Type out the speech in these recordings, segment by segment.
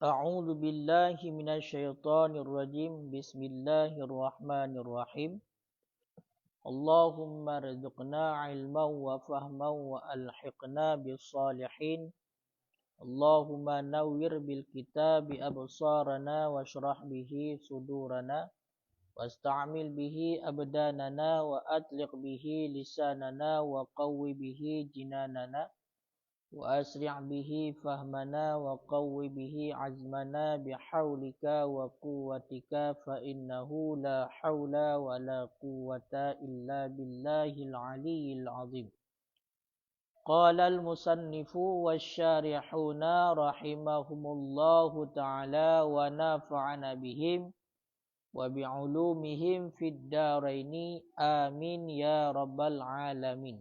A'udzu billahi minasyaitonir rajim. Bismillahirrahmanirrahim. Allahumma rzuqna ilman wa fahman wa alhiqna bis salihin. Allahumma nawwir bil kitabi absarana washrah bihi sudurana wasta'mil bihi abdanana wa atliq bihi lisanana wa qawwi bihi jinanana wa asri' bihi fahmana wa qawwi bihi azmana bihaulika wa quwwatika fa innahu la haula wa la quwwata illa billahil aliyyil azim. Qala al-musannifu wasyarihuna rahimahumullahu ta'ala wa nafa'ana bihim wa bi'ulumihim fid daraini amin ya rabbal alamin.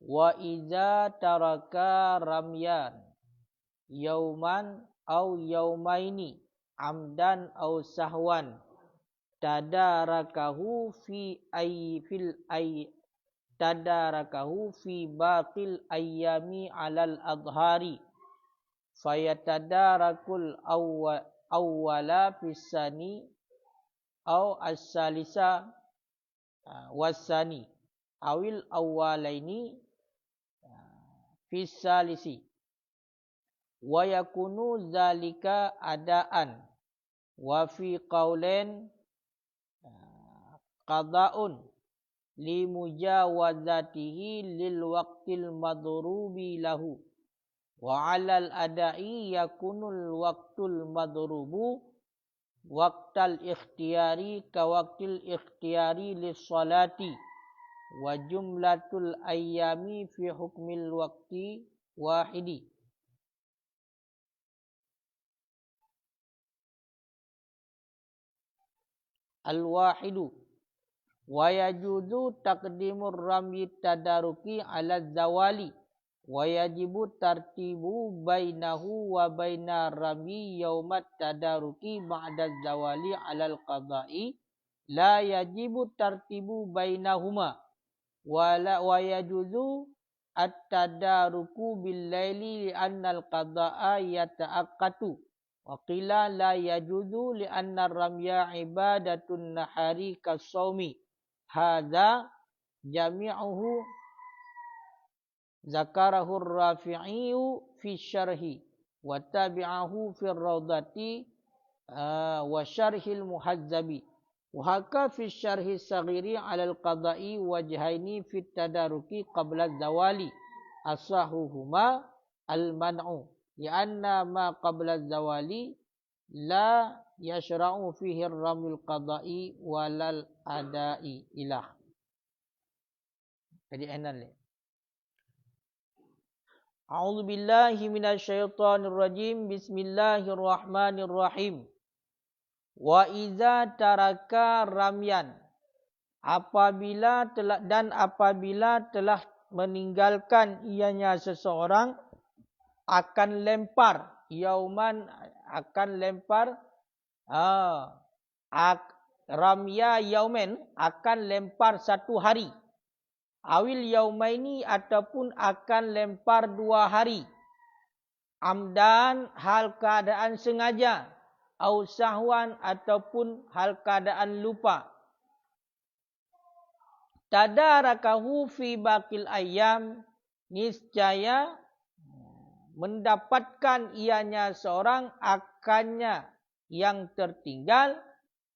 Wa iza taraka ramyan yauman au yaumaini amdan au sahwan tadarakahu fi fil tadarakahu fi baqil ayyami alal adhari fayatadarakul awwala fisani au as-salisa wasani awil awwalaini fisalisi wa yakunu zalika adaan wa fi qaulain qada'un li mujawazatihi lil waqtil madrubi lahu wa 'alal ada'i yakunul waqtul madrubu waqtal ikhtiyari ka waqtil ikhtiyari lis salati wa jumlatul ayyami fi hukmil waqti wahidi. Al-wahidu wa yajuzu taqdimur ramyi tadaruki ala zawali wa yajibu tartibu bainahu wa bainar ramyi yaumat tadaruki ba'da zawali alal qada'i la yajibu tartibu bainahuma wa yajuzu at-tadaruku bil laili li anna al-qada'a yata'aqqatu wa qila la yajuzu li anna ar-ramya ibadatun nahari kas-shaumi hadza jami'uhu zakarahu ar-rafi'i fi syarhi wa tabi'ahu fi ar-rawdati wa syarhil muhazzabi wa haka fi syarhi saghiri 'ala al-qada'i wajhaini fi tadaruki qabla zawali asahuhuma al-man'u li'anna ma qabla zawali la yashra'u fihi ar-ramyul qada'i walal ada'i ilah. Jadi enan le. A'udzu billahi minasyaitonir rajim. Bismillahirrahmanirrahim. Wa iza taraka ramyan apabila telah meninggalkan ianya seseorang akan lempar yauman akan lempar ramya yaumen akan lempar satu hari awil yaumaini ataupun akan lempar 2 hari amdan hal keadaan sengaja au sahwan ataupun hal keadaan lupa tadarakahu fi baqil ayyam niscaya mendapatkan ianya seorang akannya yang tertinggal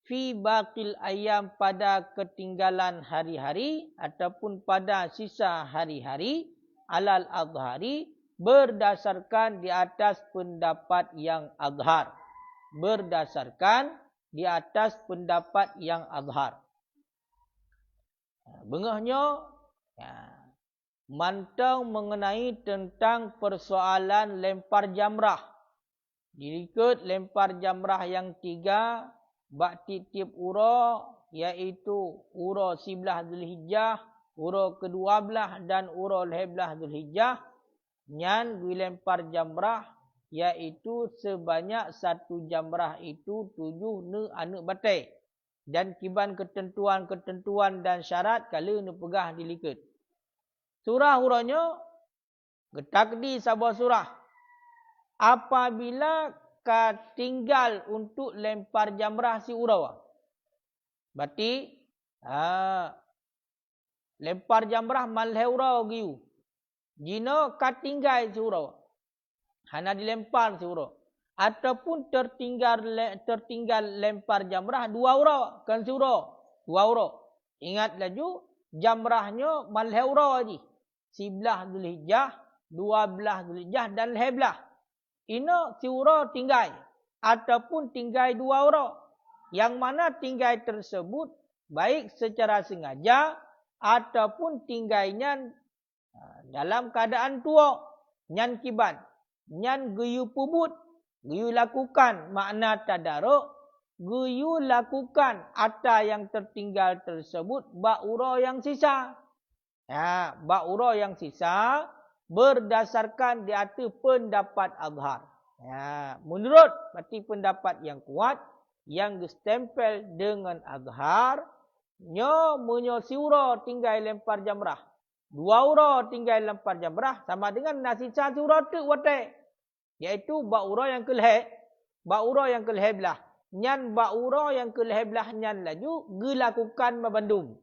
fi baqil ayyam pada ketinggalan hari-hari ataupun pada sisa hari-hari alal adhari berdasarkan di atas pendapat yang adhar adhar. Bengahnya mantau mengenai tentang persoalan lempar jamrah. Dirikut lempar jamrah yang 3 bak tiap ura iaitu ura 11 Zulhijjah, ura ke-12 dan ura 11 Zulhijjah. Nyan dilempar jamrah iaitu sebanyak 1 jamrah itu 7 ne anak batai. Dan kiban ketentuan-ketentuan dan syarat kala ne pegah dilikut. Surah uranya getakdi sabah surah. Apabila tinggal untuk lempar jamrah si urau. Berarti lempar jamrah malhe urau giu. Jino tinggal si urau. Hana dilempar si urau. Ataupun tertinggal lempar jamrah 2 urau. Kan si urau. 2 urau. Ingat laju, jamrahnya malhe urau aja. 11 Zulhijjah, 12 Zulhijjah dan leblah. Ino si urau tinggal. Ataupun tinggal 2 urau. Yang mana tinggal tersebut baik secara sengaja ataupun tinggalnya dalam keadaan tua. Nyan kiban. Nyan geyu pubut. Geyu lakukan makna tadaruk. Geyu lakukan apa yang tertinggal tersebut bak urau yang sisa. Bak urau yang sisa berdasarkan di atas pendapat azhar. Menurut berarti pendapat yang kuat yang gestempel dengan azhar menyo si urau tinggal lempar jamrah. 2 urau tinggal lempar jamrah sama dengan nasisa si urau tu wate. Iaitu bak urau yang keleh. Bak urau yang keleh belah. Nyan bak urau yang keleh belah nyan laju gelakukan membandung.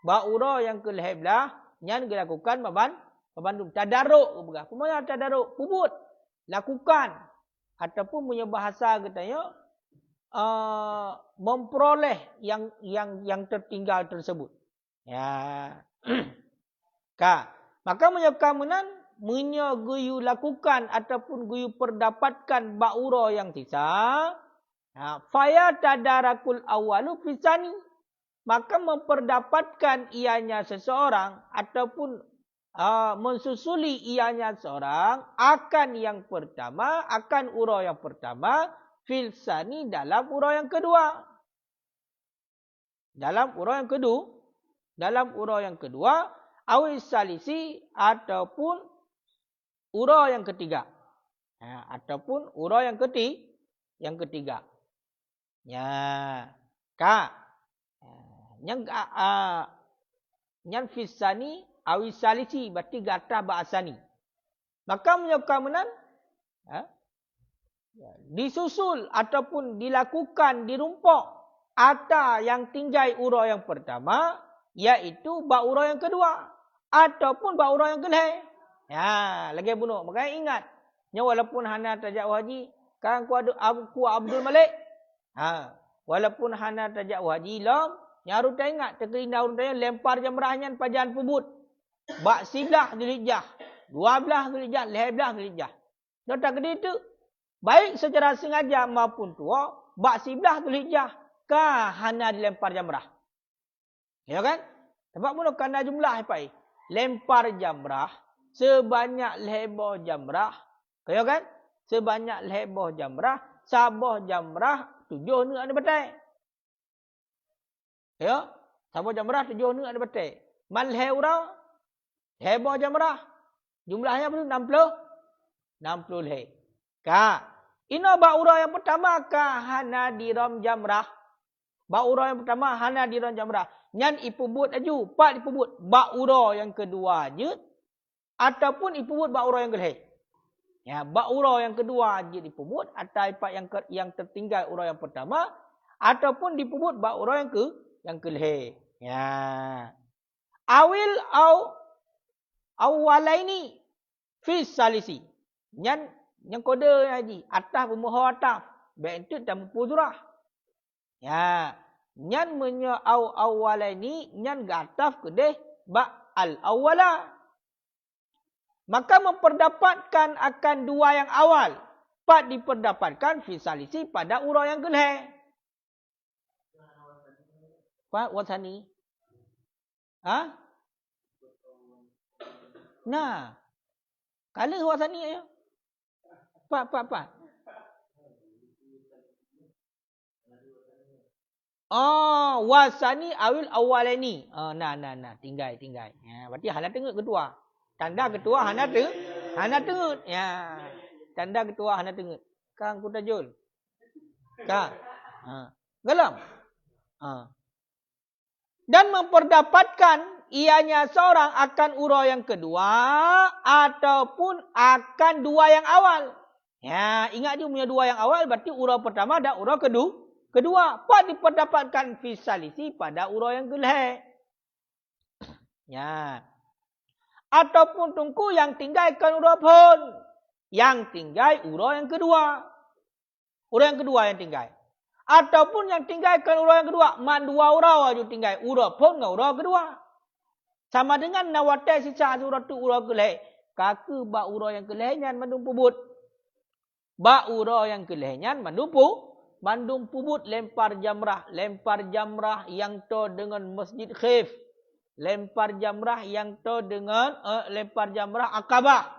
Bak urau yang keleh belah nyan gelakukan membandung. Tadaruk bergah. Pemanya tadaruk pubut. Lakukan. Ataupun punya bahasa katanya memperoleh yang tertinggal tersebut. Ya. Maka menyebabkan menyoguyu lakukan ataupun guyu perdapatkan bak urau yang sisa. Faya tadarakul awalu fisani. Maka memperdapatkan ianya seseorang ataupun mensusuli ianya seorang akan yang pertama, akan urau yang pertama, filsani dalam urau yang kedua. Dalam urau yang kedua, awis salisi ataupun urau yang ketiga. Ataupun urau yang ketiga. Ya. Yang fisani awis salisi berarti gata ba'asani. Maka menyebabkan disusul ataupun dilakukan dirumpok ata yang tinggal urau yang pertama, iaitu bak urau yang kedua ataupun bak urau yang kelih. Lagi bunuh. Makanya ingat, walaupun hana tajak haji, kan ku Abdul Malik. Walaupun hana tajak haji lam, nyaru tak ingat terkena urutnya lempar jamrahnya pajan pubut. Bak 11 Zulhijjah, 12 Zulhijjah, 11 Zulhijjah. Nota kedua itu baik secara sengaja maupun tua, bak 11 Zulhijjah kah hana dilempar jamrah. Ya kan? Sebab mana kena jumlah apa? Lempar jamrah sebanyak leboh jamrah. Ya kan? Sebanyak leboh jamrah, sabah jamrah 7 ni ada betul. Ya, sabah jamrah 7 ni ada betul. Malhe urau leboh jamrah. Jumlahnya berapa? 60 leh. Ino bak urau yang pertama kah hana diram jamrah. Bak urau yang pertama hana diram jamrah. Nyan ipubut aju, pak ipubut bak urau yang kedua je ataupun ipubut bak urau yang kelih. Ya, bak urau yang kedua je dipubut atau pak yang tertinggal urau yang pertama ataupun dipubut bak urau yang kelih. Ya. Awil awalaini fi salisi. Yang kode haji atas pemohon atas. Baik itu dan puzurah. Ya. Nyan menyo awalaini nyan gataf kedeh ba al awala. Maka memperdapatkan akan 2 yang awal. Pak diperdapatkan fi salisi pada urau yang kelih. Pak wasani. Nah. Kala wasani ayo. Pak. Wasani awil awalani. Nah. Tinggal. Ya, berarti hana tengok kedua. Tanda kedua hana tengok. Ya. Tanda kedua hana tengok. Kang Kutajul. Kang. Gelam. Dan memperdapatkan ianya seorang akan urau yang kedua ataupun akan 2 yang awal. Ya, ingat dia punya dua yang awal berarti urau pertama dan urau kedua. Apa diperdapatkan fisalisi pada urau yang geleh. Ya. Ataupun tungku yang tinggalkan urau pun. Yang tinggal urau yang kedua. Urau yang kedua yang tinggal. Ataupun yang tinggalkan urau yang kedua. Man dua urau aja tinggal. Urau pun dengan urau kedua. Sama dengan nawatai sisa urau tu urau geleh. Kaka bak urau yang gelehnya mandum pubut. Bak urau yang gelehnya mandum pubut lempar jamrah. Lempar jamrah yang to dengan masjid khif. Lempar jamrah yang to dengan lempar jamrah akabah.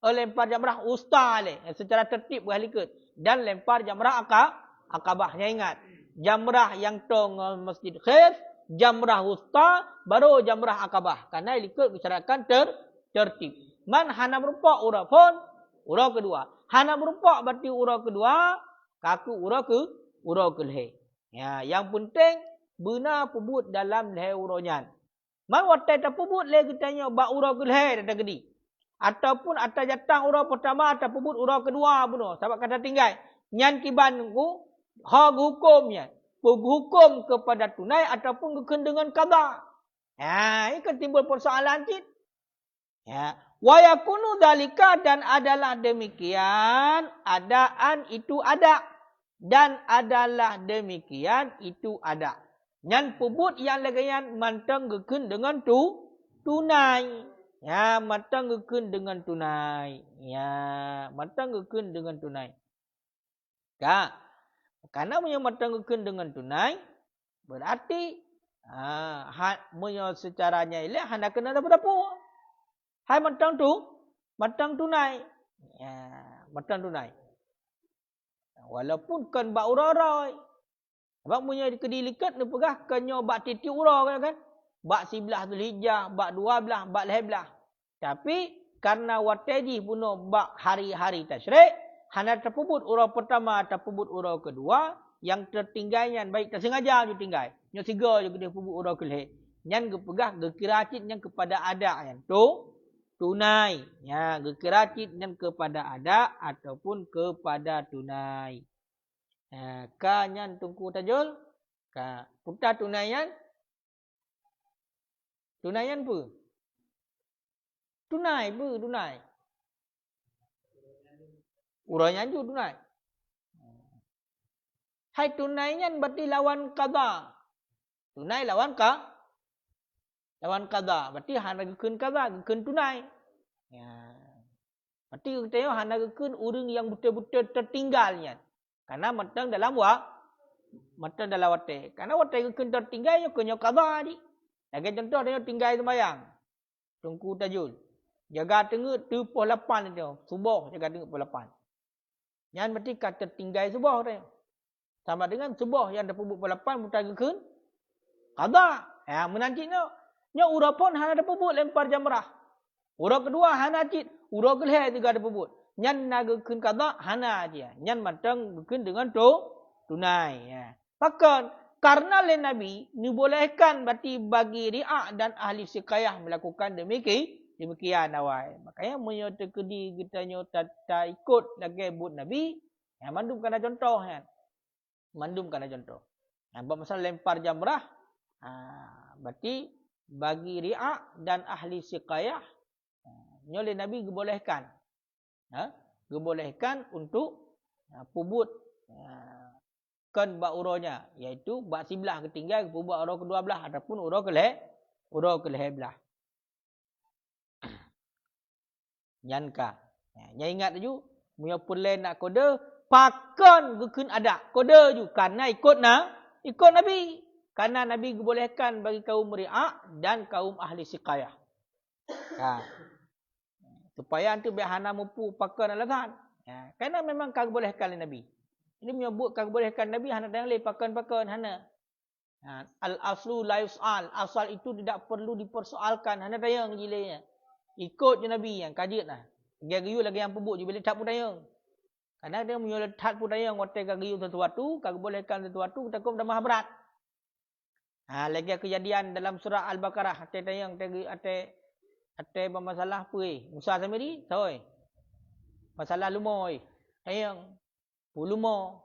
Lempar jamrah usta le secara tertib boleh ikut dan lempar jamrah akabahnya ingat. Jamrah yang to dengan masjid khif, jamrah usta baru jamrah akabah. Karena ikut bicarakan tertib. Man hana merupak urau pun urau kedua. Hana merupak berarti urau kedua, kaku urau kelih. Ya, yang penting benar pubut dalam leher uraunya. Man watai terpubut le kitanya bak urau geleh dah gedi. Ataupun atas jatang urau pertama atau pubut urau kedua bunuh. Sebab kata tinggal. Nyan kiban ku hak hukumnya. Hukum kepada tunai ataupun dengan qada. Ya, ini kan timbul persoalan cik. Ya, wa yakunu dalika dan adalah demikian, adaan itu ada dan adalah demikian itu ada. Nyan pubut yang lagayan mantang gekun dengan tunai. Ya, mantang gekun dengan tunai. Ya, mantang gekun dengan tunai. Kak, karena punya mantang gekun dengan tunai, berarti punya secaranya ialah hendak kena dapat apa? Hai mantang tunai. Ya, mantang tunai. Walaupun kan bak urau-urau. Sebab punya kedilikat ni pegah kenyo bak titik urau kan. Bak 11 Zulhijjah, bak 12, bak 11. Tapi karena wataji puno bak hari-hari tasyrik, hana terpubut urau pertama terpubut urau kedua, yang tertinggalnya baik tersengaja je tinggal. Nyo siga je dia pubut urau kelih. Nyan gepegah gekiracit yang kepada ada yang tu tunai. Ya, gekiracit yang kepada ada ataupun kepada tunai. Ka nyan tungku tajul. Ka putar tunaian. Tunaian apa? Tunai apa? Tunai. Urainya juga tunai. Hai tunainya berarti lawan qada. Tunai lawan lawan qada. Berarti hana gekun qada, gekun tunai. Ya. Berarti kita tengok hana gekun orang yang betul-betul tertinggalnya. Karena matang dalam matang dalam watai. Karena watai gekun tertinggalnya kenyo qada ni. Lagi contoh dia tinggal sembahyang. Tungku tajul. Jaga tengah tu pukul 8 dia. Subuh jaga tengah pukul 8. Yang berarti kata tinggal subuh dia. Sama dengan subuh yang dah pukul 8 mutar gekun qada. Ya, menantinya nya urau pun hana ada pubut lempar jamrah. Urau kedua hana cit, urau geleh juga ada pubut. Nyan nak gekun qada hana aja. Nyan matang gekun dengan tunai ya. Bahkan karena le Nabi dibolehkan berarti bagi riak dan ahli siqayah melakukan demikian awal. Makanya menyata kedi kita nyata tak ikut lagi but Nabi, ya mandum kana contoh kan. Mandum kana contoh. Nampak masalah lempar jamrah, berarti bagi riak dan ahli siqayah nyole Nabi dibolehkan. Dibolehkan untuk pubut kan bak uraunya, iaitu bak sebelah ketinggal pubut urau kedua belah ataupun urau keleh belah. Nyanka. Nya ingat ju, punya pulen nak kode pakan gekun ada. Kode ju karena ikut Nabi. Karena Nabi dibolehkan bagi kaum riak dan kaum ahli siqayah. Supaya antu behana mampu pakan alasan. Karena memang kau bolehkan oleh Nabi. Ini menyebut kau bolehkan Nabi hana yang lain pakan hana. Al-aslu la yus'al. Asal itu tidak perlu dipersoalkan. Hana tayang jilanya. Ikut je Nabi yang kajiat lah. Gagiu lagi yang pebuk je bila tak pun tayang. Karena dia menyeletat pun tayang. Waktu gagiu sesuatu, kau bolehkan sesuatu, takut dah maha berat. Lagi kejadian dalam surah Al-Baqarah. Ate tayang, ate bermasalah apa Musa sendiri? Tahu Masalah lumoy. Tayang. Pulumo.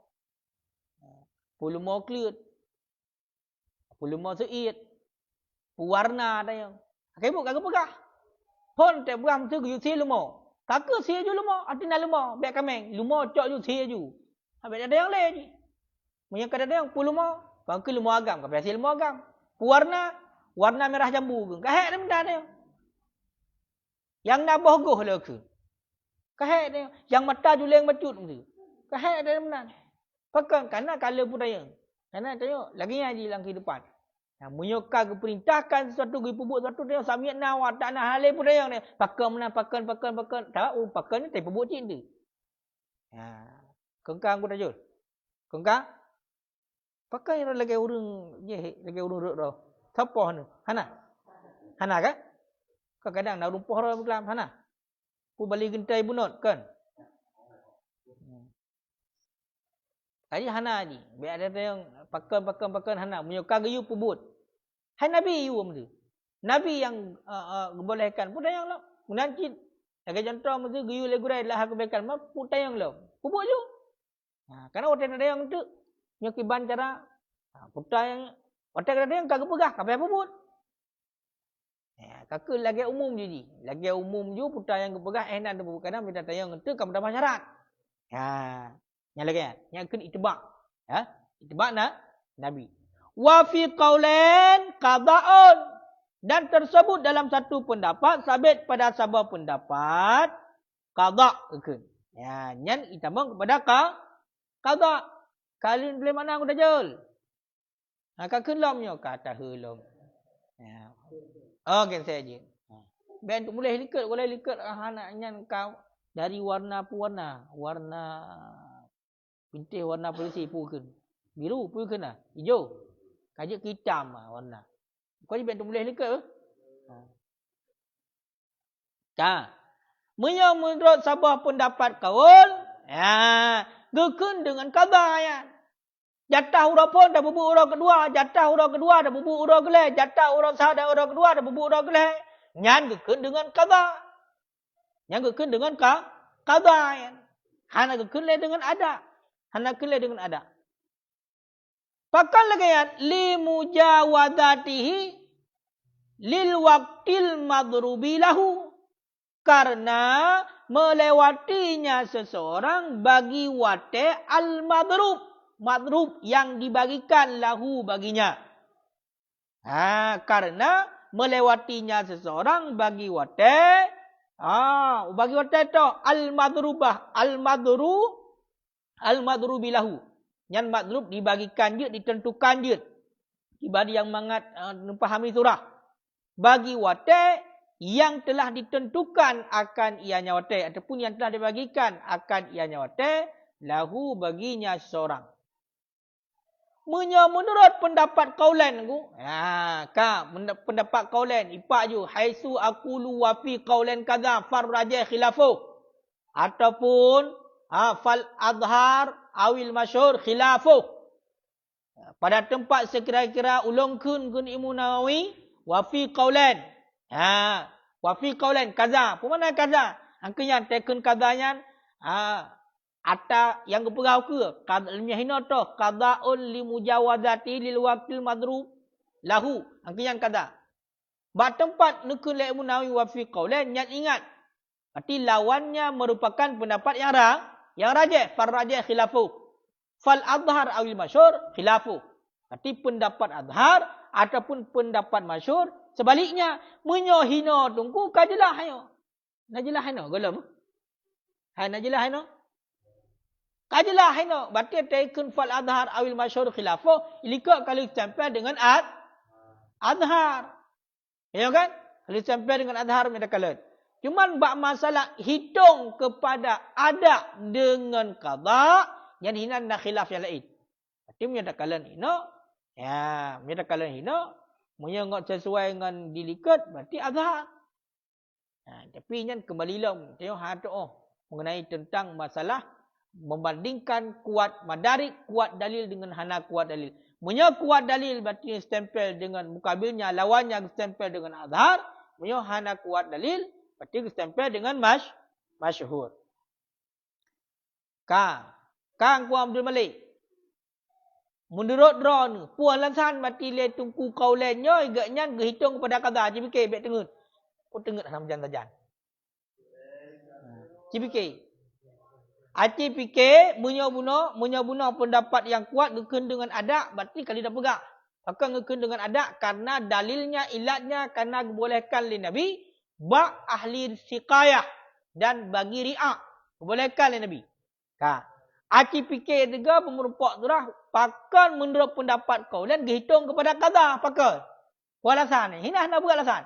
Pulumo kliut. Pulumo seit. Puwarna tayang. Kebuk kagak pegah. Pon te buam tu yu si lumo. Kakak si ju lumo, atina lumo, bek kameng. Lumo cok ju si ju. Habis ada yang lain. Punya kadang-kadang pulumo, bangku lumo agam, ka berhasil lumo agam. Puwarna, warna merah jambu. Kahek dia benda dia. Yang nabah goh le ke. Kahek dia. Yang mata juleng bacut tu. Kahek dia benda. Pakai karena kala budaya. Karena tengok lagi ngaji dalam kehidupan. Nah, menyokar keperintahkan sesuatu ke pebut sesuatu dia samiat nawat tak nak halai budaya ni. Pakai mana pakai. Tak pakai ni tapi pebut cinta. Ha. Kengkang ku tajul. Kengkang. Pakai lagi urang je lagi urang ruk dah. Siapa ni? Hana. Hana kan? Kadang-kadang nak rumpuh dah berkelam Hana. Ku balik gentai bunut kan? Tadi Hana ni. Biar ada yang pakai Hana. Menyokar gayu pebut. Hai Nabi you tu. Nabi yang bolehkan. Pun tayang lah. Menanci. Lagi contoh mesti gayu legurai adalah kebaikan. Pun tayang lah. Pebut je. Karena orang ada yang tu. Nyokiban cara. Putah yang. Orang ada yang kagak pegah. Kapal pebut. Kakak lagi umum je ni. Lagi umum je. Putah yang kepegah. Nak ada pebut. Kadang minta tayang tu. Kamu dah masyarakat. Yang lagi kan? Yang kena itibak. Itibak nak Nabi. Wa fi qaulan qada'un. Dan tersebut dalam satu pendapat. Sabit pada sebuah pendapat. Qada' ke. Yang itibak kepada qada'. Kalian boleh mana aku dah jel. Kakak lomnya kata hulom. Okey saya je. Ben boleh likat. Boleh likat anaknya kau. Dari warna apa warna? Warna pintih warna polisi pun. Biru pun kena. Hijau. Kajak hitam warna. Kau je boleh likat. Menurut sebuah pendapat kaul. Gekun dengan qada ya. Jatah huruf pun dah bubuk huruf kedua. Jatah huruf kedua dah bubuk huruf gelai. Jatah huruf sah dah huruf kedua dah bubuk huruf gelai. Nyan gekun dengan qada. Yang gekun dengan qada ya. Hana gekun dengan ada. Hana gekun dengan ada. Pakai lagi ya. Li mujawadatihi lil waqtil madrubi lahu. Karena melewatinya seseorang bagi wate al-madrub. Madrub yang dibagikan lahu baginya. Karena melewatinya seseorang bagi wate. Bagi wate itu al-madrubah. Al-madrubi lahu. Yang madrub dibagikan dia, ditentukan dia. Ibadi yang mangat memahami surah. Bagi wate yang telah ditentukan akan ianya wate. Ataupun yang telah dibagikan akan ianya wate. Lahu baginya seseorang. Menurut pendapat kaulan ku. Pendapat kaulan. Ipak ju. Haisu akulu wafi kaulan kadha farrajah khilafu. Ataupun fal adhar awil masyhur khilafu. Pada tempat sekira-kira ulungkun kun Imam Nawawi. Wafi kaulan. Wafi kaulan kadha. Apa mana kadha? Angkanya tekun kadhanya. Ata yang keperau ke ilmiah hina tu qada'un li mujawadati lil waqtil madrub lahu angkian kada ba tempat nukul Imam Nawawi wa fi qaulan yang ingat berarti lawannya merupakan pendapat yang rajih farrajih khilafu fal adhar awil masyhur khilafu berarti pendapat adhar ataupun pendapat masyhur sebaliknya menyohina tungku kajelah hayo najelah hayo golem najelah hayo kajilah hino berarti taikun fal adhar awil masyhur khilafu ilika kalau sampai dengan adhar ya kan kalau sampai dengan adhar mereka kalut cuman bab masalah hitung kepada ada dengan qada yang hina nak khilaf yang lain berarti menyatakan hino menyatakan hino menyengok sesuai dengan dilikat berarti adhar tapi yang kembali lah tengok mengenai tentang masalah membandingkan kuat madarik, kuat dalil dengan hana kuat dalil. Punya kuat dalil berarti stempel dengan mukabilnya, lawannya stempel dengan azhar. Punya hana kuat dalil berarti stempel dengan masyhur. Kang Ku Abdul Malik. Menurut Ron, puan lansan mati le tungku kaulennya igaknya hitung kepada qada CBK bet tengut. Ku tengut dalam jantan-jantan. CBK. Aci fikir munya-buno pendapat yang kuat ngeken dengan adak berarti kali dah pegang. Maka ngeken dengan adak karena dalilnya ilatnya karena dibolehkan oleh Nabi ba ahli siqayah dan bagi riak dibolehkan oleh Nabi. Aci fikir juga pemerempak tu lah pakan menurut pendapat kau dan dihitung kepada qada pakai. Alasan ni, hina nak buat alasan.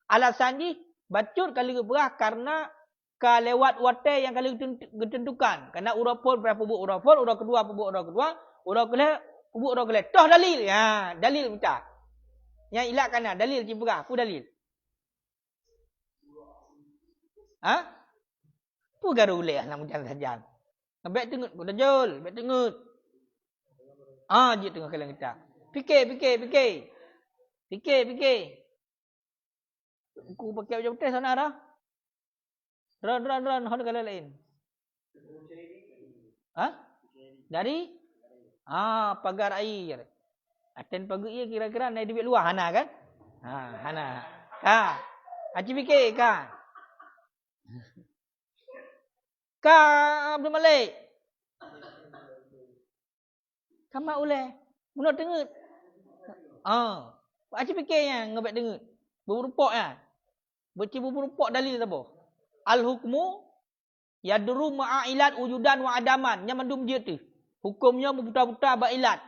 Alasan ni bacut kali berah karena ka lewat watai yang kali ditentukan. Karena urah pun berapa pubuk urah pun, urah kedua pubuk urah kedua, urah kelih pubuk urah kelih. Toh dalil. Ya, dalil minta. Yang ilak kana dalil cibrah, pu dalil. Pu garu leh nak mujan saja. Ngebek tengut ku dajul, bet tengut. Je tengah kalang kita. Fikir. Ku pakai macam test sana dah. Ron, hal kala lain. Dari? Pagar air. Aten pagar air kira-kira naik duit luar Hana kan? Hana. Aci fikir kan? Abdul Malik. Kamak uleh. Menurut dengut. Aci fikir yang ngebek dengut. Berupok ya. Berupok dalil apa? Al-hukmu yadru ma'ilat wujudan wa adaman. Yang mandum dia tu. Hukumnya berputar-putar ba'ilat.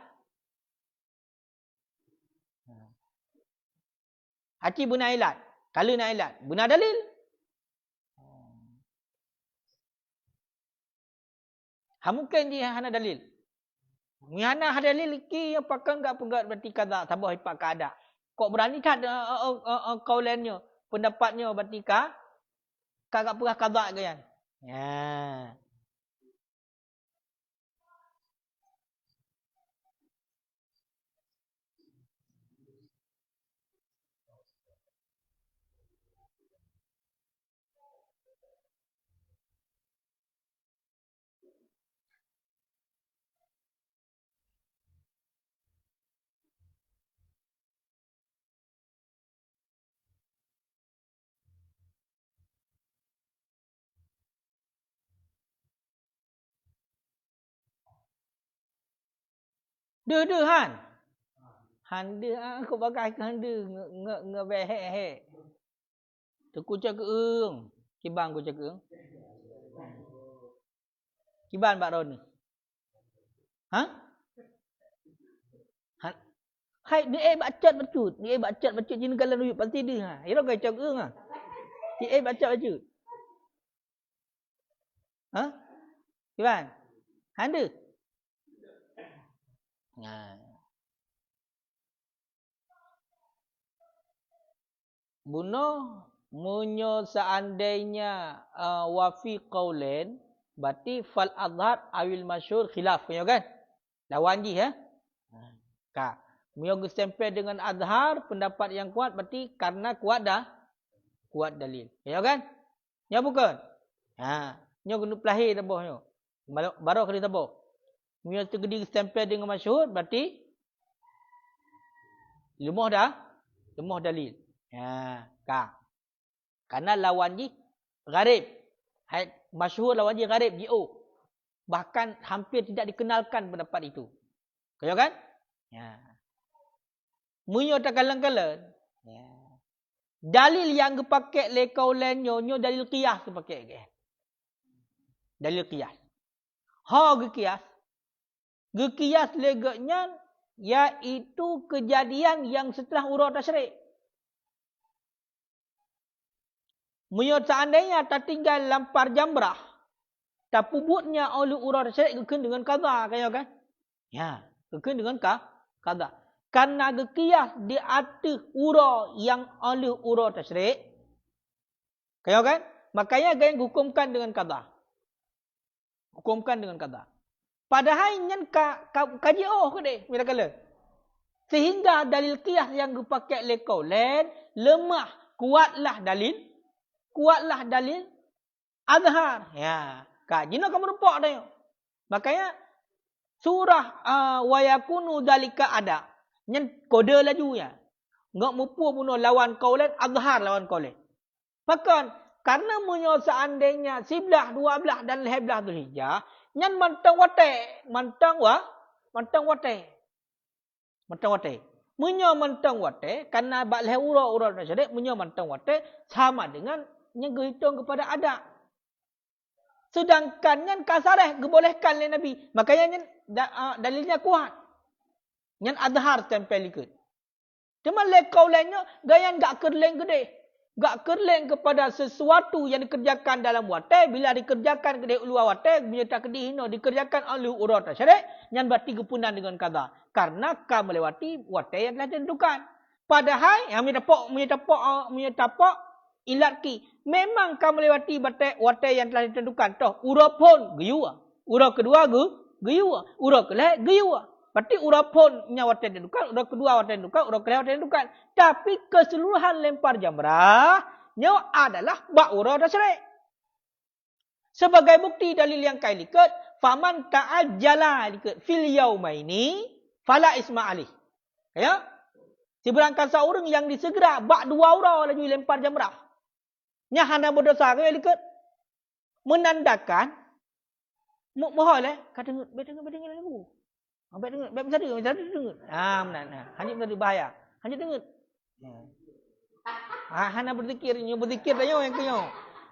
Haci benar ilat. Kalau nak ilat. Benar dalil. Mungkin dia hana dalil. Hana ada dalil ki yang pakai enggak pegat berarti kata tabah ipak kada. Kok berani tak kaulannya, pendapatnya berarti kagak pernah qada ke kan? Ya. Deh han. Han de aku bagai han de nge Tu ku cak keung. Kibang ku cak keung. Kiban Pak Ron ni. Hai dia bacat bacut. Dia bacat bacut jin galan uyup pasti dia. Iro gai cak keung Dia bacat bacut. Kiban. Han de. Bunuh munyo seandainya wafi qaulain berarti fal azhar awil masyhur khilaf kan? Lawan ji munyo stempel dengan azhar pendapat yang kuat berarti karena kuat dalil. Kan? Ya bukan? Nyo guna pelahir tabohnyo. Baru kali taboh. Munyo tegedi stempel dengan masyhur berarti lemah dalil. Karena lawan ji gharib. Masyhur lawan ji gharib ji'u. Bahkan hampir tidak dikenalkan pendapat itu. Kaya kan? Munyo tak kalang-kalang. Dalil yang dipakai le kaulan nyo dalil qiyas dipakai ke. Dalil qiyas. Qiyas. Qiyas leganya iaitu kejadian yang setelah urut tasyrik. Menyot seandainya tak tinggal lampar jamrah, tak pubutnya oleh urut tasyrik keken dengan qada kaya kan? Keken dengan qada. Karena qiyas di atas urut yang oleh urut tasyrik. Kaya kan? Makanya gaya hukumkan dengan qada. Padahal nyen kaji ke deh, bila kala. Sehingga dalil qiyas yang dipakai oleh kaulan lemah, kuatlah dalil azhar. Jina kamu nampak dah. Makanya surah wa yakunu dalika ada. Nyen kode laju ya. Ngak mupu bunuh lawan kaulan azhar lawan kaulan. Bahkan karena munyo seandainya 11, 12 dan 11 Zulhijjah, nyan mantang wate, mantang wate. Munyo mantang wate karena bak leh ura nasyrik munyo mantang wate sama dengan yang berhitung kepada ada. Sedangkan nyan kasareh dibolehkan oleh Nabi. Makanya nyan dalilnya kuat. Nyan azhar tempel ikut. Cuma lekau lainnya, gayan gak kerleng gede. Gak kerleng kepada sesuatu yang dikerjakan dalam wate. Bila dikerjakan gede luar wate, bila tak kedihino, dikerjakan oleh urat syarik, yang berarti kepunan dengan kata. Karena kau melewati wate yang telah ditentukan. Padahal, yang menyetapak, ilat ki. Memang kau melewati wate yang telah ditentukan. Toh, urat pun, giyua. Urat kedua, giyua. Urat kelih, giyua. Berarti urap pun nyawa tentukan, urap kedua wate tentukan, urap ketiga wate tentukan. Tapi keseluruhan lempar jamrah nyawa adalah bak urap tasyrik. Sebagai bukti dalil yang kait likat, faman ta'ajjala likat fil yaumaini fala isma alih. Ya? Seberangkat seorang yang disegera bak dua urap lagi lempar jamrah. Nya hana berdosa ke likat menandakan mohon kata dengar lagu. Baik dengar, baik bisa dengar. Benar. Hanya benar bahaya. Hanya dengar. Hanya berzikir dah yang kenyo.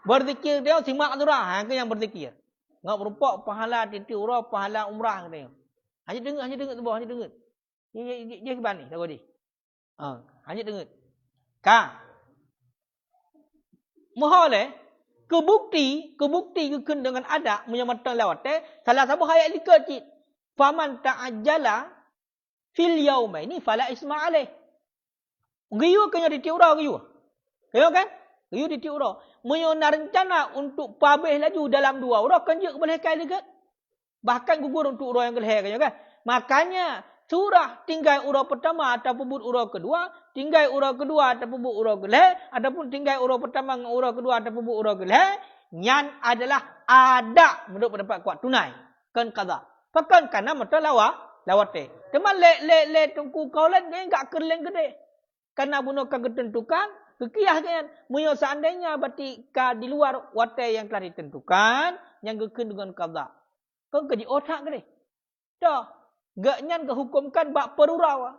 Berzikir dia simak surah, yang berzikir. Ngak berupa pahala titik urah, pahala umrah katanya. Hanya dengar tu bawah, hanya dengar. Dia ke bani, tak boleh. Hanya dengar. Mohon kebukti kekun dengan ada menyamatan lewat salah satu ayat likat cik. Faman ta'ajjala fil yaumaini fala isma alaih. Giyu kena ditiura giyu. Ya kan? Giyu ditiura. Menyona rencana untuk pabeh laju dalam dua urang kan je boleh kai dekat. Bahkan gugur untuk urang yang keleh kan. Makanya surah tinggal urang pertama ataupun urang kedua, tinggal urang kedua ataupun urang keleh, ataupun tinggal urang pertama dengan urang kedua ataupun urang keleh, nyan adalah ada menurut pendapat kuat tunai. Kan qada. Pakan karena mata lawate. Cuma le tungku kaulan dia enggak kerleng gede. Karena bunuh kagak tentukan, kekiyah kan. Munyo seandainya berarti di luar wate yang telah ditentukan, yang gekun dengan qada. Kau keji otak gede. Dah, gak nyan kehukumkan bak perurau.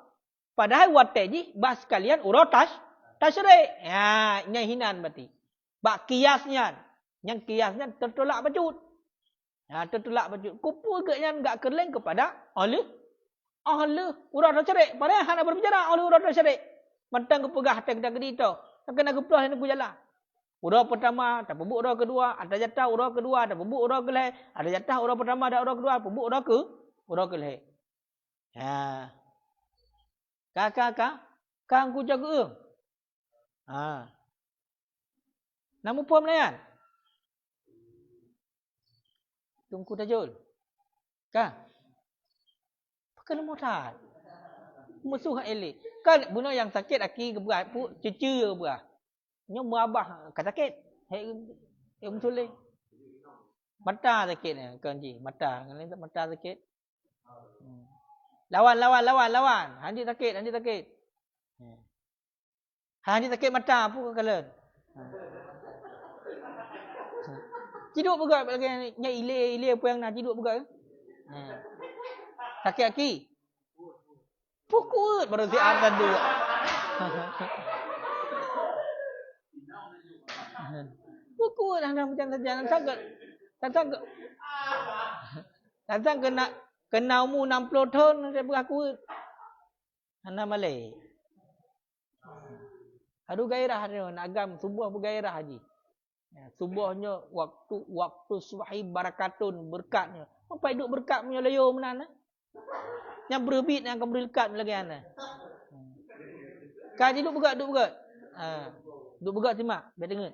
Padahal wate ji bas sekalian urotas tasyrik. Ya, nyahinan berarti. Bak kiasnya. Yang kiasnya tertolak bacut. Tertolak baju. Kupu agaknya enggak kerleng kepada ahli urut tasyrik. Padahal hana berbicara ahli urut tasyrik. Mentang kepegah hati kita gedi tu. Kena keplah yang aku jalan. Urut pertama, tak pembuk urut kedua. Ada jatah urut kedua, tak pembuk urut kelih. Ada jatah urut pertama, ada urut kedua. Pembuk urut kelih. Ya. Kakak. Kang ku jaga. Nama puan melayan. Tungku tajul. Kan? Pakai motor. Musuh elok. Kan bunuh yang sakit aki ke berat pu cucu berah. Nyo muabah kat sakit. Hei musuh mata sakit ni kan ji. Mata sakit. Lawan. Handi sakit. Handi sakit mata apa kalian? Ciduk juga bagi nya ile apa yang nak ciduk juga. Sakit kaki. Pukul baru si atas dua. Pukul dah macam jalan sangat. Datang kena umur 60 tahun saya berlaku. Anda malai. Aduh gairah dia nak agam subuh bergairah haji. Subuhnya waktu subahi barakatun berkatnya. Apa hidup berkat punya layo menan yang berbit yang akan berkat lagi ana. Kan duduk berkat. Duduk berkat simak, biar dengar.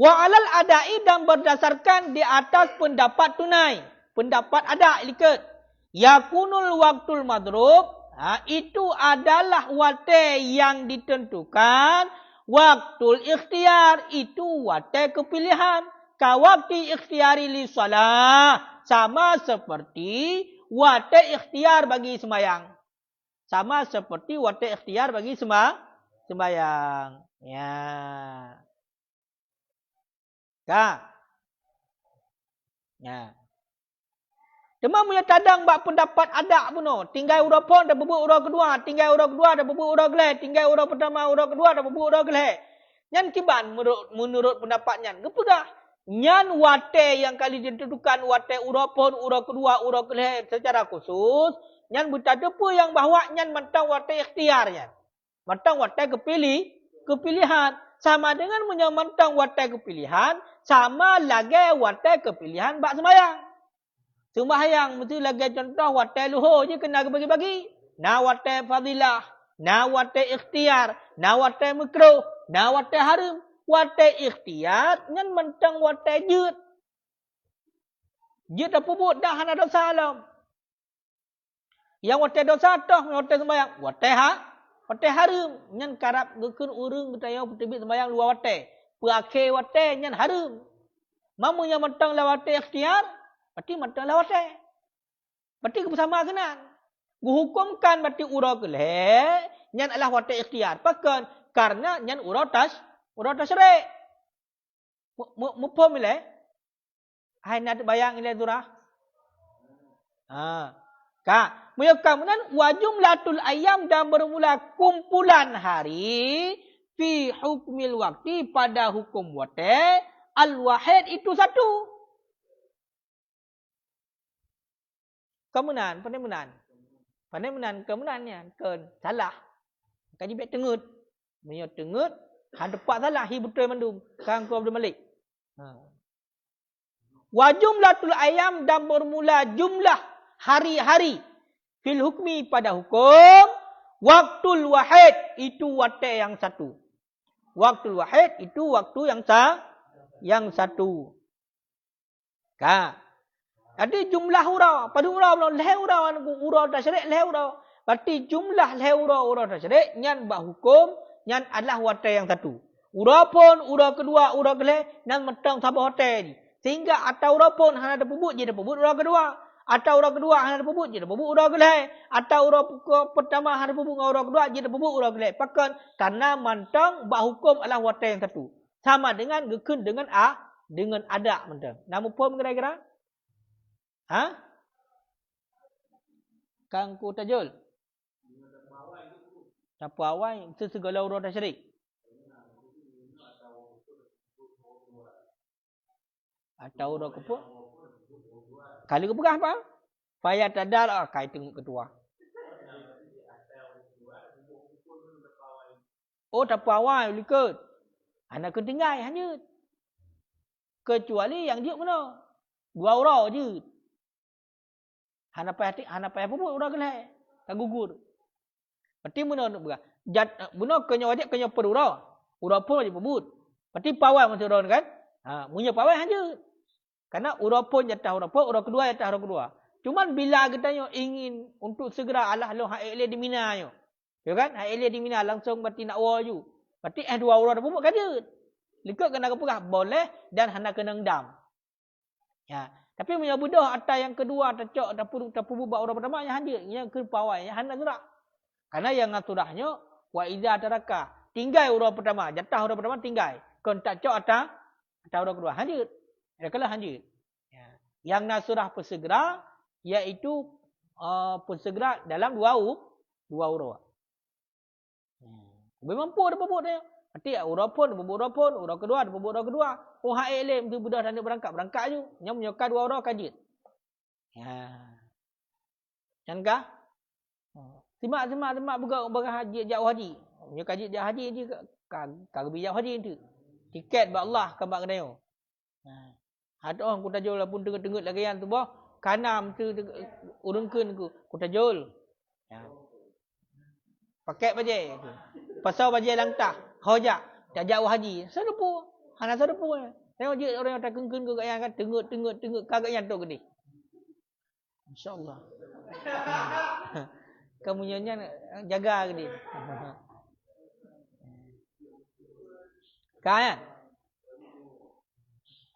Wa alal adai dan berdasarkan di atas pendapat tunai. Pendapat ada likat. Yakunul waktul madrub. Itu adalah wate yang ditentukan. Waktul ikhtiar itu wate kepilihan. Ka waktu ikhtiari li salah. sama seperti wate ikhtiar bagi sembahyang. Sama seperti wate ikhtiar bagi sembahyang. Ya. Kak. Ya. Demam punya tadang bak pendapat adak pun. Tinggal urau pon dah bubuk urau kedua. Tinggal urau kedua dah bubuk urau geleh. Tinggal urau pertama urau kedua dah bubuk urau geleh. Nyan kiban menurut pendapat nyan. Kepegah. Nyan wate yang kali ditentukan wate urau pon, urau kedua, urau geleh secara khusus. Nyan buta depu yang bahawa nyan mentang wate ikhtiar nyan. Mentang wate kepilihan. Sama dengan mentang wate kepilihan. Sama lagi wate kepilihan bak sembahyang. Sembahyang mesti lagi contoh wate luhur je kena bagi-bagi. Na wate fadilah, na wate ikhtiar, na wate makruh, na wate haram. Wate ikhtiar ngan mentang wate jut. Jut apa buat dah hana dosa alam. Yang wate dosa toh wate sembahyang, wate haram ngan karap gekeun urang betayau betebit sembahyang luar wate. Perakhir wate ngan haram. Mamunya mentang la wate ikhtiar berarti mentang lawate. Berarti bersama kenan. Guhukumkan berarti urau geleh. Nyan adalah wate ikhtiar. Pakan. Karena nyan urau tasyarik. Mupum ilai. Hai nak bayang ilai durah. Kak. Kemudian wajumlatul ayam dan bermula kumpulan hari. Fi hukmil wakti pada hukum wate. Al-wahid itu satu. Kemudian, pandai kemudiannya kan salah. Kaji baik tengut. Menyo tengut, han tepat salah hi betul mandum. Kang ku Abdul Malik. Wa jumlatul ayam dan bermula jumlah hari-hari fil hukmi pada hukum waktul wahid itu wate yang satu. Waktul wahid itu waktu yang satu. Kak. Jadi jumlah urau. Pada urau belum leh urau tasyarik leh urau. Berarti jumlah leh urau tasyarik nyan bak hukum nyan adalah wate yang satu. Urau pun urau kedua urau geleh nyan metang sabah wate ni. Sehingga atau urau pun hana ada pebut je ada pebut urau kedua. Atau urau kedua hana ada pebut je ada pebut urau geleh. Atau urau pertama hana ada pebut urau kedua je ada pebut urau geleh. Pakan karena mentang bak hukum adalah wate yang satu. Sama dengan gekun dengan adak mentang. Nama pun kira-kira? Kang ku tajul. Tapu awai segala urau tasyarik. Atau urau kepuk. Kali kepegah apa? Payah tadal kai tengok ketua. Oh tapu awai likut. Anak ketinggai hanya. Kecuali yang dia mana? 2 urau je. Hana payah pebut urau geleh. Tak gugur. Berarti mana nak berah? Benar kena wajib kena per urau. Urau pun wajib pebut. Berarti pawai masuk urau kan? Punya pawai hanya. Karena urau pun jatah urau pun, urau kedua jatah urau kedua. Cuman bila kita ingin untuk segera alah lo hak eleh di Mina yo. Ya kan? Hak eleh di Mina langsung berarti nak waju. Berarti 2 urau dah pebut kaje. Likut kena keperah boleh dan hana kena ndam. Ya. Tapi punya budak atas yang kedua tercok tapu buat orang pertama yang hadir yang ke pawai yang hendak surat. Karena yang ngaturahnya wa idza taraka tinggal orang pertama jatah orang pertama tinggal. Kon tak cok atas orang kedua hadir. Adalah hadir. Ya. Yang nasurah persegera iaitu persegera dalam 2 urau. Memang mampu ada pebut dia. Berarti urau pun, urau kedua, urau kedua. Oh, hak eleh, mesti budak dan dia berangkat je. Yang menyokar 2 urau kajit. Ya. Cankah? Simak berah haji, jauh haji. Menyokar kajit jauh haji je. Kagak jauh haji tu. Tiket bak Allah ke bak kedayo. Ada orang ku tajul pun tengok-tengok lagi yang tu bah. Kanam tu urungkeun ku tajul. Ya. Pakai bajai tu. Pasal bajai langtah. Hojak. Tak jauh haji. Sedepu. Hana sedepu. Tengok je orang yang tak kengkun ke yang kan. Tengok. Kagak yang tu gede. InsyaAllah. Kamu nyanyi jaga gede. Kan?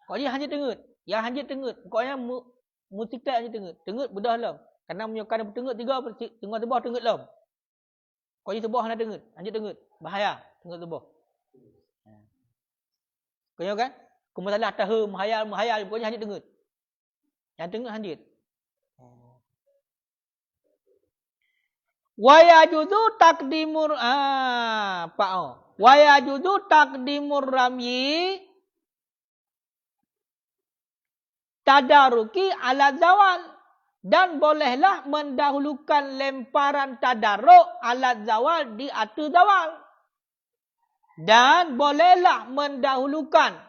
Kau je hanya tengok. Yang hanya tengok. Kau yang Musikal hanya tengut. Tengut bedah lam. Karena menyokan tengut tiga, tengah tebah tengut lam. Kau ini tebah nak tengut. Lanjut tengut. Bahaya. Tengut tebah. Kau ingat kan? Kau masalah atas mahayal. Pokoknya hanya tengut. Yang tengut hanya. Wa yajuzu taqdimur Wa yajuzu taqdimur ramyi tadaruki ala zawal, dan bolehlah mendahulukan lemparan tadaruk ala zawal di atas zawal, dan bolehlah mendahulukan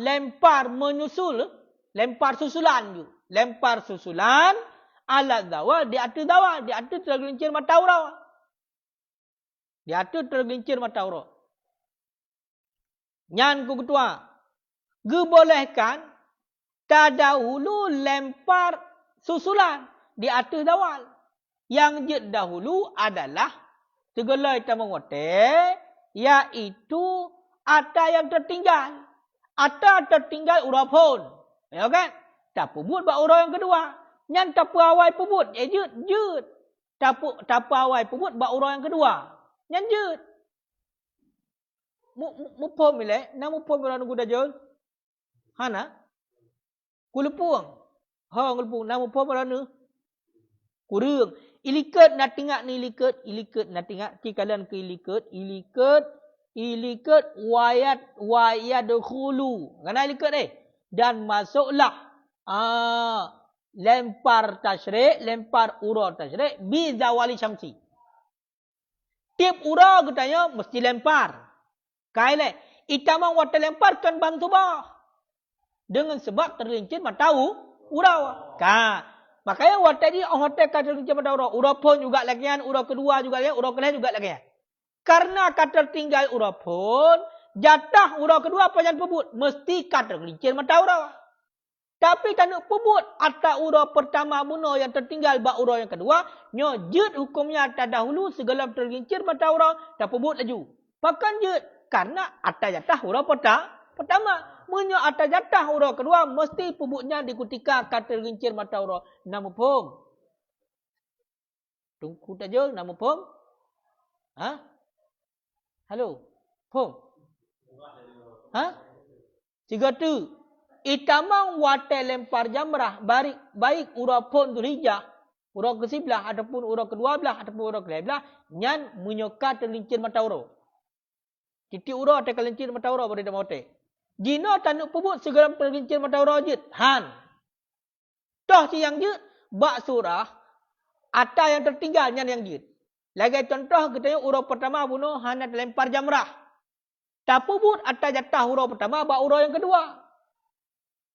lempar menyusul, lempar susulan ala zawal di atas zawal, di atas tergelincir matahari. Di atas tergelincir matahari. Nyan ku ketua. Gebolehkan tadahulu lempar susulan di atas zawal. Yang jid dahulu adalah segala kita mengotek, iaitu ada yang tertinggal. Ada tertinggal urapun. Ya kan? Tak pubut bak urap yang kedua. Nyan tapu awal pubut. Jut. Tapu awal pubut bak urang yang kedua. Nyan jut. Mupom ile. Na mupom orang nunggu dajol. Hana? Kulepung. Kulepung. Na mupom orang nu. Kurung. Ilikat nak tingak ni ilikat. Ilikat nak tingak. Cikalan ke ilikat. Ilikat wayat khulu. Kenapa ilikat Dan masuklah. Lempar tasyrik, lempar urah tasyrik bi zawali syamsi. Tiap urah katanya mesti lempar. Kaile itamang wata lemparkan bang subah. Dengan sebab terlincir matau urah. Makanya wata di hotel terlincir matau urah. Urah pun juga lagian, urah kedua juga lagian, urah kedua juga lagian. Karena kata tinggal urah pun, jatah urah kedua apa yang pebut mesti kata terlincir matau urah. Tapi tak nak pebut atas urah pertama bunuh yang tertinggal bak urah yang kedua, nyo jut hukumnya atas dahulu segala tergincir mata urah, tak pebut laju. Pakan jut karena atas jatah urah pertama. Menyo atas jatah urah kedua mesti pebutnya di ketika akan tergincir mata urah. Nama pom. Tunggu tak jol nama pom? Halo. Pom. Tiga tu. Itamang wate lempar jamrah baik urah pun Dzulhijjah, urah ke-11 ataupun urah ke-12 ataupun urah ke-13 nyan menyokat terlincir mata urah. Titik urah atau terlincir mata urah pada damote. Jina tanuk pebut segala terlincir mata urah jut. Toh si yang jut bak surah ada yang tertinggal nyan yang jut. Lagi contoh katanya urah pertama bunuh hanat lempar jamrah. Tak pebut atas jatah urah pertama bak urah yang kedua.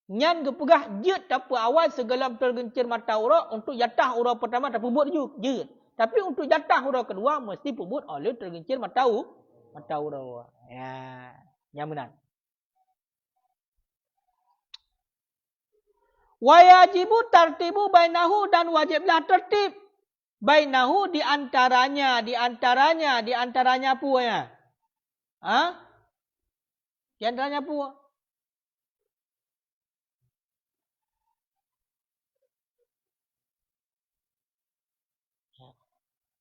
Nyan gepegah jut tapu awal segala tergencir mata urah untuk jatah urah pertama tak pebut jut. Tapi untuk jatah urah kedua mesti pebut oleh tergencir mata urah. Ya, yang benar. Wajibu tartibu bainahu dan wajiblah tertib bainahu di antaranya apa ya? Di antaranya apa?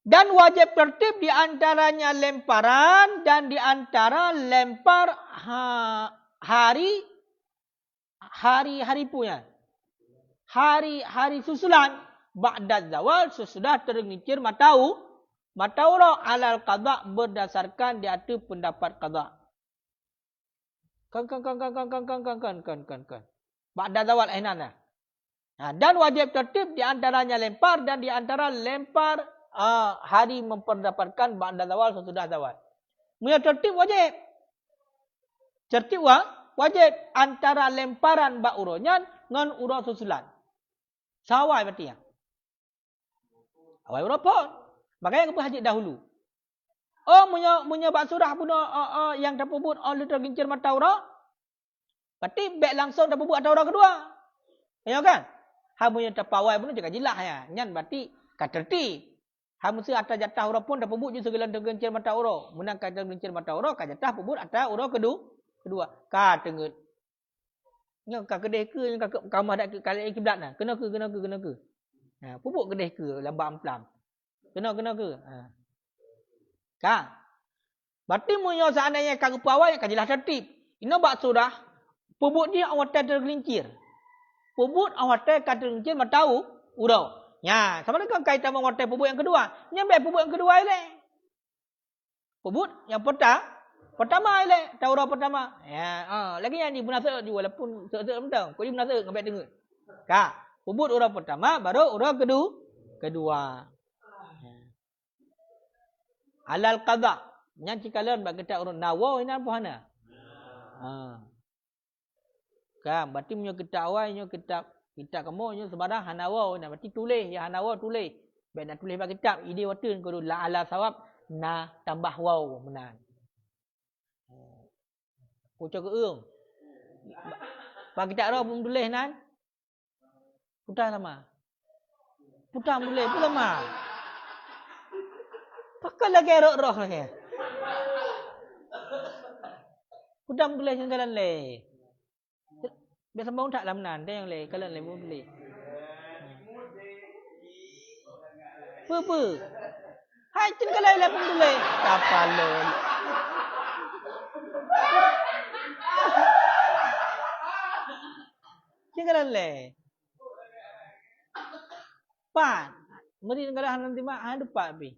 Dan wajib tertib di antaranya lemparan dan di antara lempar hari punya. Hari susulan. Ba'da zawal sesudah tergelincir matau urah alal qadha berdasarkan di atas pendapat qadha. Kan. Ba'da zawal ainana. Dan wajib tertib di antaranya lempar dan di antara lempar hari memperdapatkan ba'da zawal sesudah zawal. Punya tertib wajib. Tertib wajib antara lemparan bak urunyan dengan urah susulan. Sawai berarti ya. Awal urah pun. Makanya kita hajik dahulu. Punya bak surah pun yang terpubut oleh tergincir mata urah. Berarti baik langsung terpubut atau urah kedua. Ya kan? Punya terpawai pun juga jelas ya. Nyan berarti katerti. Mesti atas jatah urah pun dah pebut je segala tergencir mata urah. Menang kata tergencir mata urah, kata jatah pebut atas urah kedua. Kata tengut. Nya ka kedeh ke nya ka kamah dak kali kiblat nah. Kena ke. Ha, pupuk kedeh ke lambat amplam. Kena ke. Ha. Kan? Berarti munyo seandainya ka rupa awal ka jelas tertib. Ino bak sudah pupuk dia awak tergelincir. Pupuk awak tergelincir matau urau. Ya, sama dengan kaitan awak pupuk yang kedua. Nyampe pupuk yang kedua ile. Pupuk yang pertama ile, taurah pertama. Ya, lagi yang di munasab juga walaupun seuk-seuk mentang. Kau di munasab ngabek dengar. Ka, pupuk urah pertama baru urah kedua. Alal qada. Yang cikalan bak kita urut nawa ini apa hana? Kan, berarti punya kita awal nyo kita kamu nyo sebarang hanawa ni berarti tulis ya hanawa tulis. Baik nak tulis bak kitab ide waten ko la ala sawab na tambah waw menan. Pucuk ke ung. Bak kitab ro pun tulis nan. Putar sama. Putar tulis pun sama. Pakai lagi roh lagi. Kudam tulis yang kalan le. Biasa bang tak lam nan yang le kalan le pun tulis. Apa? Hai cin kalan le pun tulis. Apa lo? Cin kalan le. Pan. Meri kalan nanti mak han depak pi.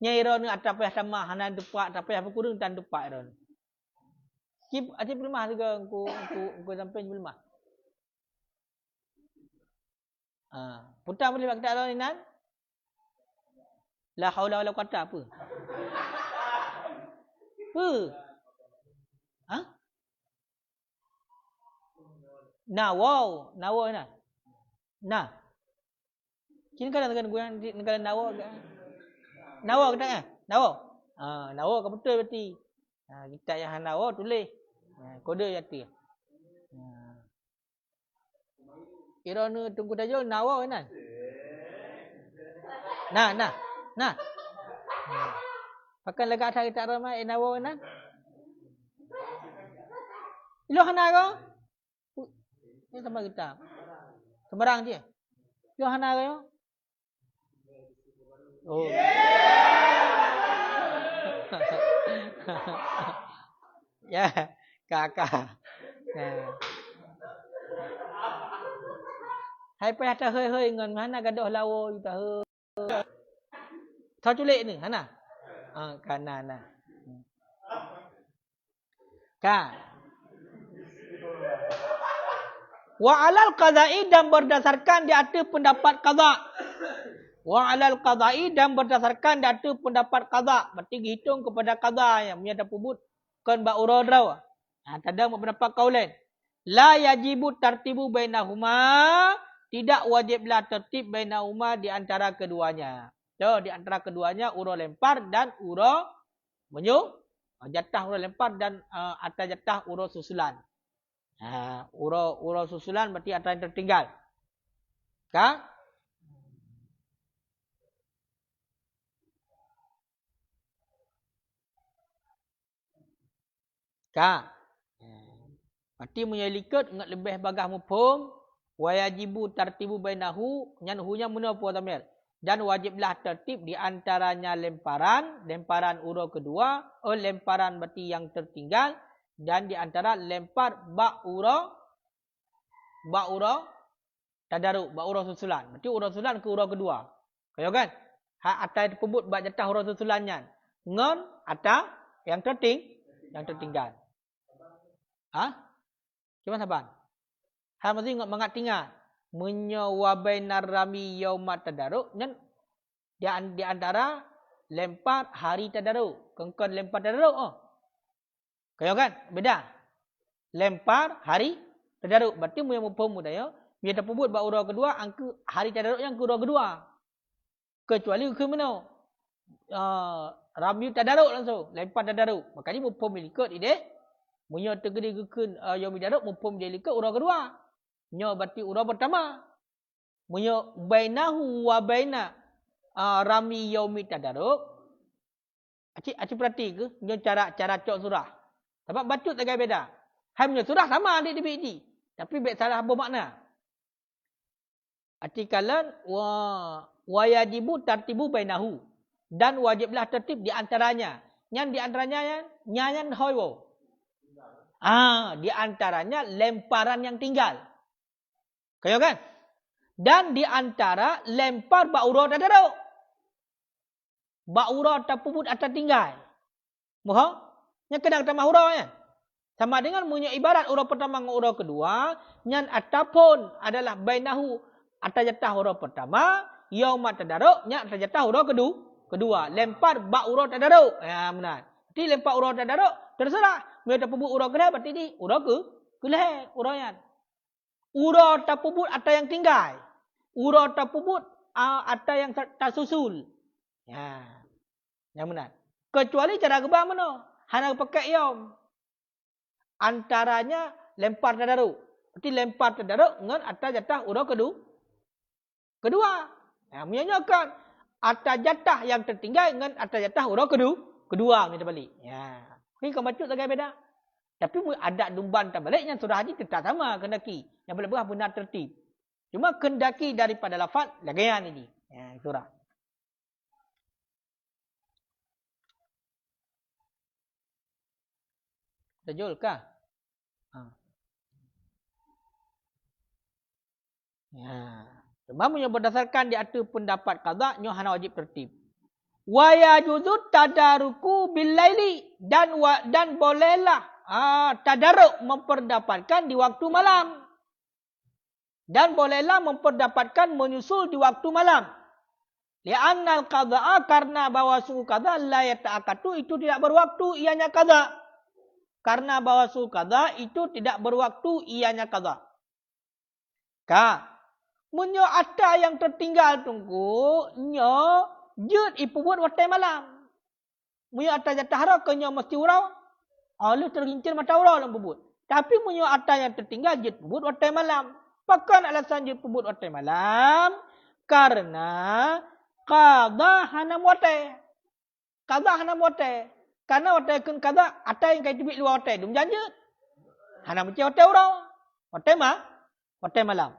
Nyai ron atap sama hanan depak tapi apa kurung tan depak ron. Kip ati pelimah juga aku sampai pelimah. Putar boleh bak tak ron nan? La haula wala quwata apa? Ha? Nawaw nah. Nah. Kini kan dengan gua negara nawaw ke? Nawaw kata kan? Nawaw. Nawaw ke betul berarti. Kita yang nawaw tulis. Kode jati. Kira ni tunggu tajul nawaw kan? Nah. Pakai lega atas kita ramai nawaw kan? Ilo hana ko? Ini sama kita. Sembarang dia. Ilo hana ko? Oh. Ya, kakak. Hai pe hata hơi ngon mana gadoh lawo kita he. Thau culik ni, hana? Kanan. Ka. Wa alal qada'i dan berdasarkan di atas pendapat qada'. Wa alal qada'i dan berdasarkan di atas pendapat qada'. Berarti dihitung kepada qada' yang punya pubut kan ba uradraw. Tada pendapat kaulan. La yajibu tartibu bainahuma, tidak wajiblah tertib bainahuma di antara keduanya. So, di antara keduanya urut lempar dan urut menyuh. Jatah urut lempar dan atas jatah urut susulan. Urut susulan berarti atas yang tertinggal. Kan? Kan? Berarti menyelikat ingat lebih bagah mufhum. Wajibu tartibu bainahu. Nyanhunya mana apa tamir? Dan wajiblah tertib di antaranya lemparan urut kedua. Lemparan berarti yang tertinggal. Dan di antara lempar ba'ura tadaruk, ba'ura susulan. Berarti urut susulan ke urut kedua. Kaya kan? Hak atas pebut bak jatah urut susulannya. Ngon atas yang tertinggal. Gimana sahabat? Hal mesti ingat mengat-ingat. Menyawabainar rami yaumat tadaruk. Di antara lempar hari tadaruk. Kengkon lempar tadaruk. Kaya kan? Beda. Lempar hari tadaruk. Berarti mu yang mufhum ya. Biar terpubut bak urau kedua, angka hari tadaruk yang ke urau kedua. Kecuali ke mana? Rami tadaruk langsung. Lempar tadaruk. Makanya mufhum ikut ide. Munya tergedi kekeun yaumi tadaruk mufhum dia ikut urau kedua. Nya berarti urau pertama. Munya bainahu wa baina rami yaumi tadaruk. Acik perhati ke? Nya cara cok surah. Sebab bacut agak beda. Hai punya surah sama adik di. Tapi baik salah bermakna. Artikalan wa yajibu tartibu bainahu. Dan wajiblah tertib di antaranya. Yang di antaranya nyanyan hoyo. Di antaranya lemparan yang tinggal. Kaya kan? Dan di antara lempar ba'urah dan daruk. Ba'urah terpuput atau tinggal. Mohon? Yang kena kata mahurah kan? Sama dengan punya ibarat urah pertama dengan urah kedua. Yang ataupun adalah bainahu atas jatah urah pertama. Yaumat tadaruk. Yang atas jatah urah kedua. Lempar ba'urah tadaruk. Ya benar. Jadi lempar urah tadaruk. Terserah. Bila terpuput urah kedua. Berarti ni urah kelihatan. Urah yang. Urah terpuput atau yang tinggal. Urah terpuput atau yang tersusul. Ya. Yang benar. Kecuali cara gebah mana? Hanya pakai yaum. Antaranya lempar tadaruk. Berarti lempar tadaruk dengan atas jatah urah kedua. Ya, menyanyikan atas jatah yang tertinggal dengan atas jatah urah kedua. Kita balik. Ya. Ini kau baca tak beda. Tapi ada dumban tak balik yang surah haji tetap sama kendaki. Yang boleh benar tertib. Cuma kendaki daripada lafaz lagaian ini. Ya, surah. Betul kah? Ya. Sebab punya berdasarkan di atas pendapat qada nyo hana wajib tertib. Wa yajuzu tadaruku bil laili dan bolehlah tadaruk memperdapatkan di waktu malam. Dan bolehlah memperdapatkan menyusul di waktu malam. Li'annal qada'a karena bahawa suhu qada la yata'akatu itu tidak berwaktu ianya qada. Karena bahawa suhu qada itu tidak berwaktu ianya qada. Menyo ada yang tertinggal tunggu, nyo jut ipu buat waktu malam. Menyo ada jatah hara kenyo mesti urau. Oleh tergincir mata urau dalam bubut. Tapi menyo ada yang tertinggal jut bubut waktu malam. Pakan alasan jut bubut waktu malam karena qada hana muate. Qada hana muate. Karena waktu kun qada ada yang kait tibik luar waktu dum janjut. Hana mesti waktu urau. Waktu malam.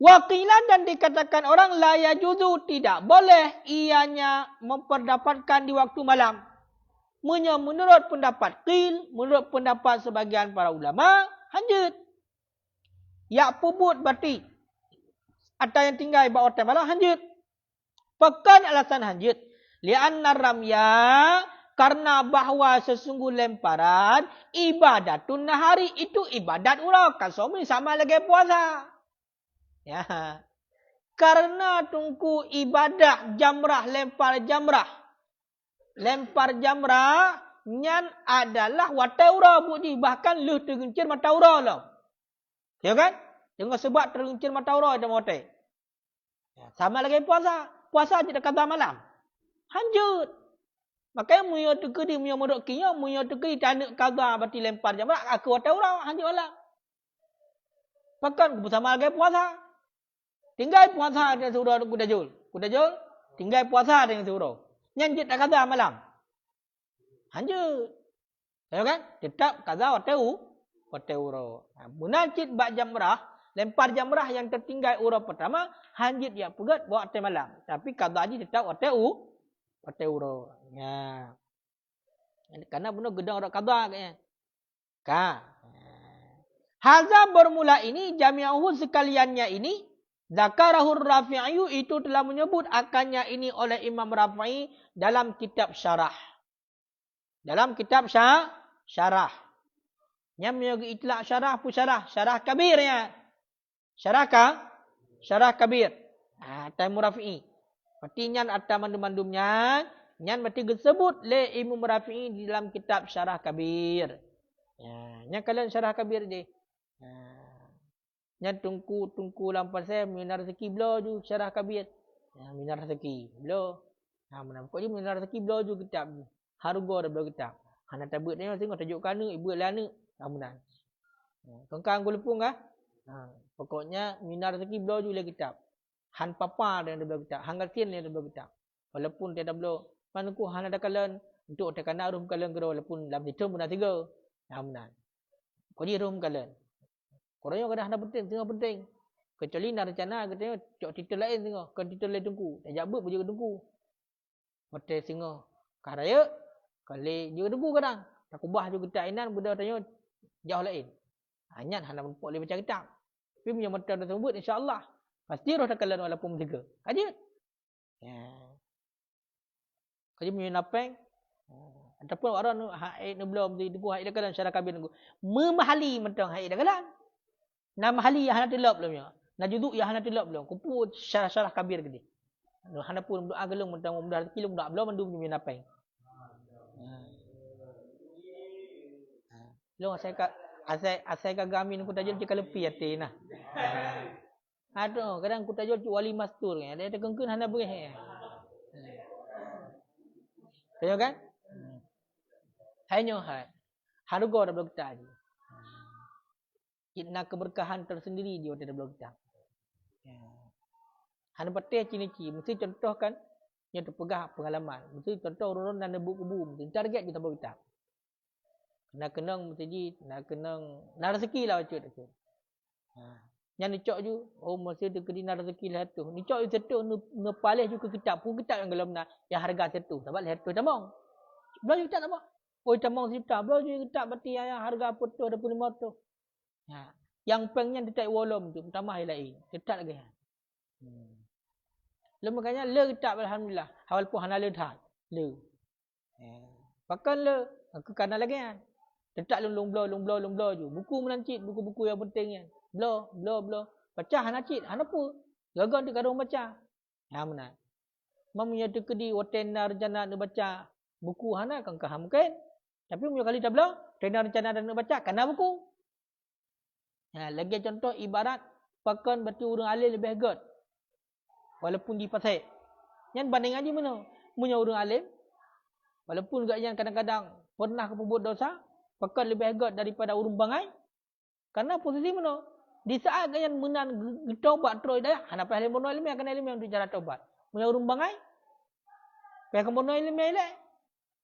Wakilan dan dikatakan orang la yajuzu tidak boleh ianya memperdapatkan di waktu malam. Menurut pendapat qil, menurut pendapat sebagian para ulama, hanjut. Ya pubut berarti. Ada yang tinggal ibarat waktu malam, hanjut. Pekan alasan hanjut. Li'anna ramya, karena bahawa sesungguh lemparan, ibadatun nahari itu ibadat urang. Kasumi sama lagi puasa. Ya. Karena tungku ibadah jamrah lempar jamrah. Lempar jamrah nyan adalah wataura budi bahkan lu tergencir mataura lah. Ya kan? Dengan sebab tergencir mataura ada mote. Ya, sama lagi puasa. Puasa tidak kata malam. Hanjut. Makanya muyo tekedi muyo modok kiyo muyo tekedi tanek kaza berarti lempar jamrah aku wataura hanjut lah. Bahkan bersama lagi puasa. Tinggal puasa dengan surau Kudajul. Kudajul, tinggal puasa dengan surau. Nyanjit tak kaza malam. Hanjut. Ya kan? Tetap kaza waktu urau. Munajit bak jamrah, lempar jamrah yang tertinggal urau pertama, hanjit ya pugat buat waktu malam. Tapi kaza haji tetap waktu urau. Ya. Karena benar gedang orang kaza kayaknya. Hazab bermula ini, jami'ahu sekaliannya ini, Zakarahur Rafi'i itu telah menyebut akannya ini oleh Imam Rafi'i dalam kitab syarah. Dalam kitab syarah. Yang menyebut itlak syarah pun syarah. Syarah kabir ya. Syarah kabir. Imam Rafi'i. Berarti nyan ada mandum-mandumnya. Nyan berarti disebut oleh Imam Rafi'i dalam kitab syarah kabir. Nyan kalian syarah kabir je. Yang tungku lampar saya minar rezeki belo ju syarah kabir. Minar rezeki belo. Mana pokok je minar rezeki belo ju kitab ni. Harga dah belo kitab. Hana tabut ni tengok tajuk kana ibu lana. Amunan. Kengkang gulepung kah? Pokoknya minar rezeki belo ju le kitab. Han papa dia belo kitab. Hanggal tin dia belo kitab. Walaupun dia dah belo. Mana ku hana dah kalan Untuk otak kanan huruf kalian kira walaupun dalam tidur pun dah 3. Alhamdulillah. Kau dia huruf kalian. Korang kadang dah penting, tengah penting. Kecuali nak rencana katanya cok titel lain tengah. Kan titel lain tunggu. Tak jabut pun juga tunggu. Hotel singa. Kah raya. Kali juga tunggu kadang. Tak kubah juga tak inan. Budak tanya jauh lain. Hanya hendak nampak boleh baca kitab. Tapi punya mata dah sebut insyaAllah. Pasti roh tak kalian walaupun 3. Kaji. Ya. Kaji punya napeng. Ataupun orang haid ni belum. Tunggu haid dah kalan syarah kabin tunggu. Memahali mentang haid dah kalan. Nama hali yang hendak telap belum ya. Nak juduk yang hendak telap belum. Kumpul syarah-syarah kabir gede. Hendak pun doa gelung mentang mudah rezeki belum belum mendum punya napeng. Lo asai kagamin ku tajul cakap lepi ate nah. Aduh, kadang ku tajul wali mastur kan. Dia kengkun hana bereh. Tengok kan? Hanya harga dah belum kita aja. Kita keberkahan tersendiri dia dah belum kita. Hana patih cini-cini mesti contohkan yang terpegah pengalaman. Mesti contoh urun dan nebuk kubu. Mesti target kita bawa kita. Nak kenang mesti nak kenang nak rezeki lah macam tu. Yang dicok ju, oh mesti tu kedi nak rezeki lah tu. Dicok ju tu ngepalih juga kitab, pun kitab yang dalam nak yang harga tu. Sebab lihat tu tamang. Belum ju kitab tamang. Oh tamang cerita, belum ju kitab berarti yang harga putus ada pun 5 tu. Yang pengnya dekat volume tu, pertama lain. Kitab lagi. Lalu makanya le kitab alhamdulillah. Awal pun hana le dah. Le. Pakan le, aku kana lagi kan. Tetap long blow je. Buku menancit, buku-buku yang penting kan. Blow. Baca hana cit, hana apa? Gagal dia kadang baca. Ya benar. Mamunya tu kedi watena rencana nak baca buku hana kan kaham kan. Tapi punya kali tak blow, tena rencana nak baca kana buku. Lagi contoh ibarat pakan berarti orang alim lebih hebat. Walaupun di pasai. Yang banding aja mana? Punya orang alim walaupun gak yang kadang-kadang pernah berbuat dosa, pakan lebih hebat daripada urung bangai. Karena posisi mana? Di saat kalian menan taubat terus dah, hana payah ilmu ilmiah kena ilmiah untuk cara taubat. Punya urung bangai. Payah kembono ilmiah ile.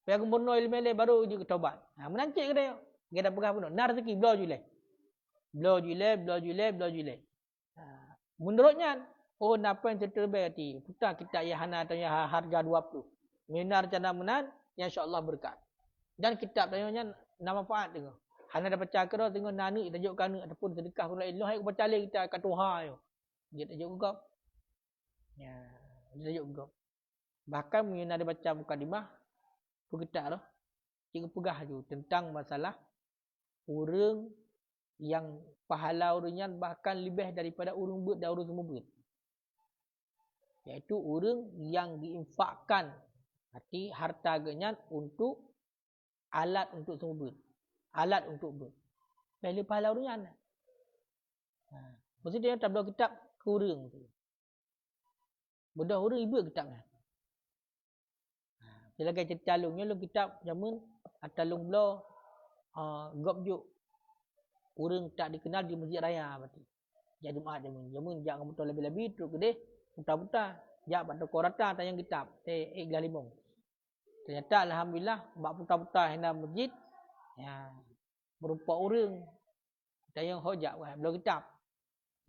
Payah kembono ilmiah ile baru juga taubat. Menancik ke dia. Dia dah pegah pun. Nar rezeki blow jule. Blow jule. Menurutnya, oh napa yang terbaik hati. Putar kita ya hana atau ya harga 20. Minar cana menan, insya-Allah berkat. Dan kitab tanya nama manfaat tengok. Hana dah baca ke dah tengok nani tajuk kana ataupun sedekah pun lain. Hai baca lagi kita kat Tuhan yo. Dia tajuk gop. Ya, dia tajuk gop. Bahkan mun ada baca mukadimah pun kita dah. Cikgu pegah tu tentang masalah urang yang pahala urangnya bahkan lebih daripada urang buat dan urang semua buat. Iaitu urang yang diinfakkan hati harta genyan untuk alat untuk semua buat. Alat untuk ber. Beli pahala urungan. Mesti dia tak bawa kitab ke urang tu. Budak urang ibu kitabnya. Dia lagi cerita lungnya lu kitab zaman atalung blo gop juk. Urang tak dikenal di masjid raya berarti. Jak Jumaat zaman jak betul lebih-lebih tu gede buta-buta jak pada korata tayang kitab limong. Ternyata alhamdulillah bab buta-buta hendak masjid ya berupa orang tayang hojak belum kitab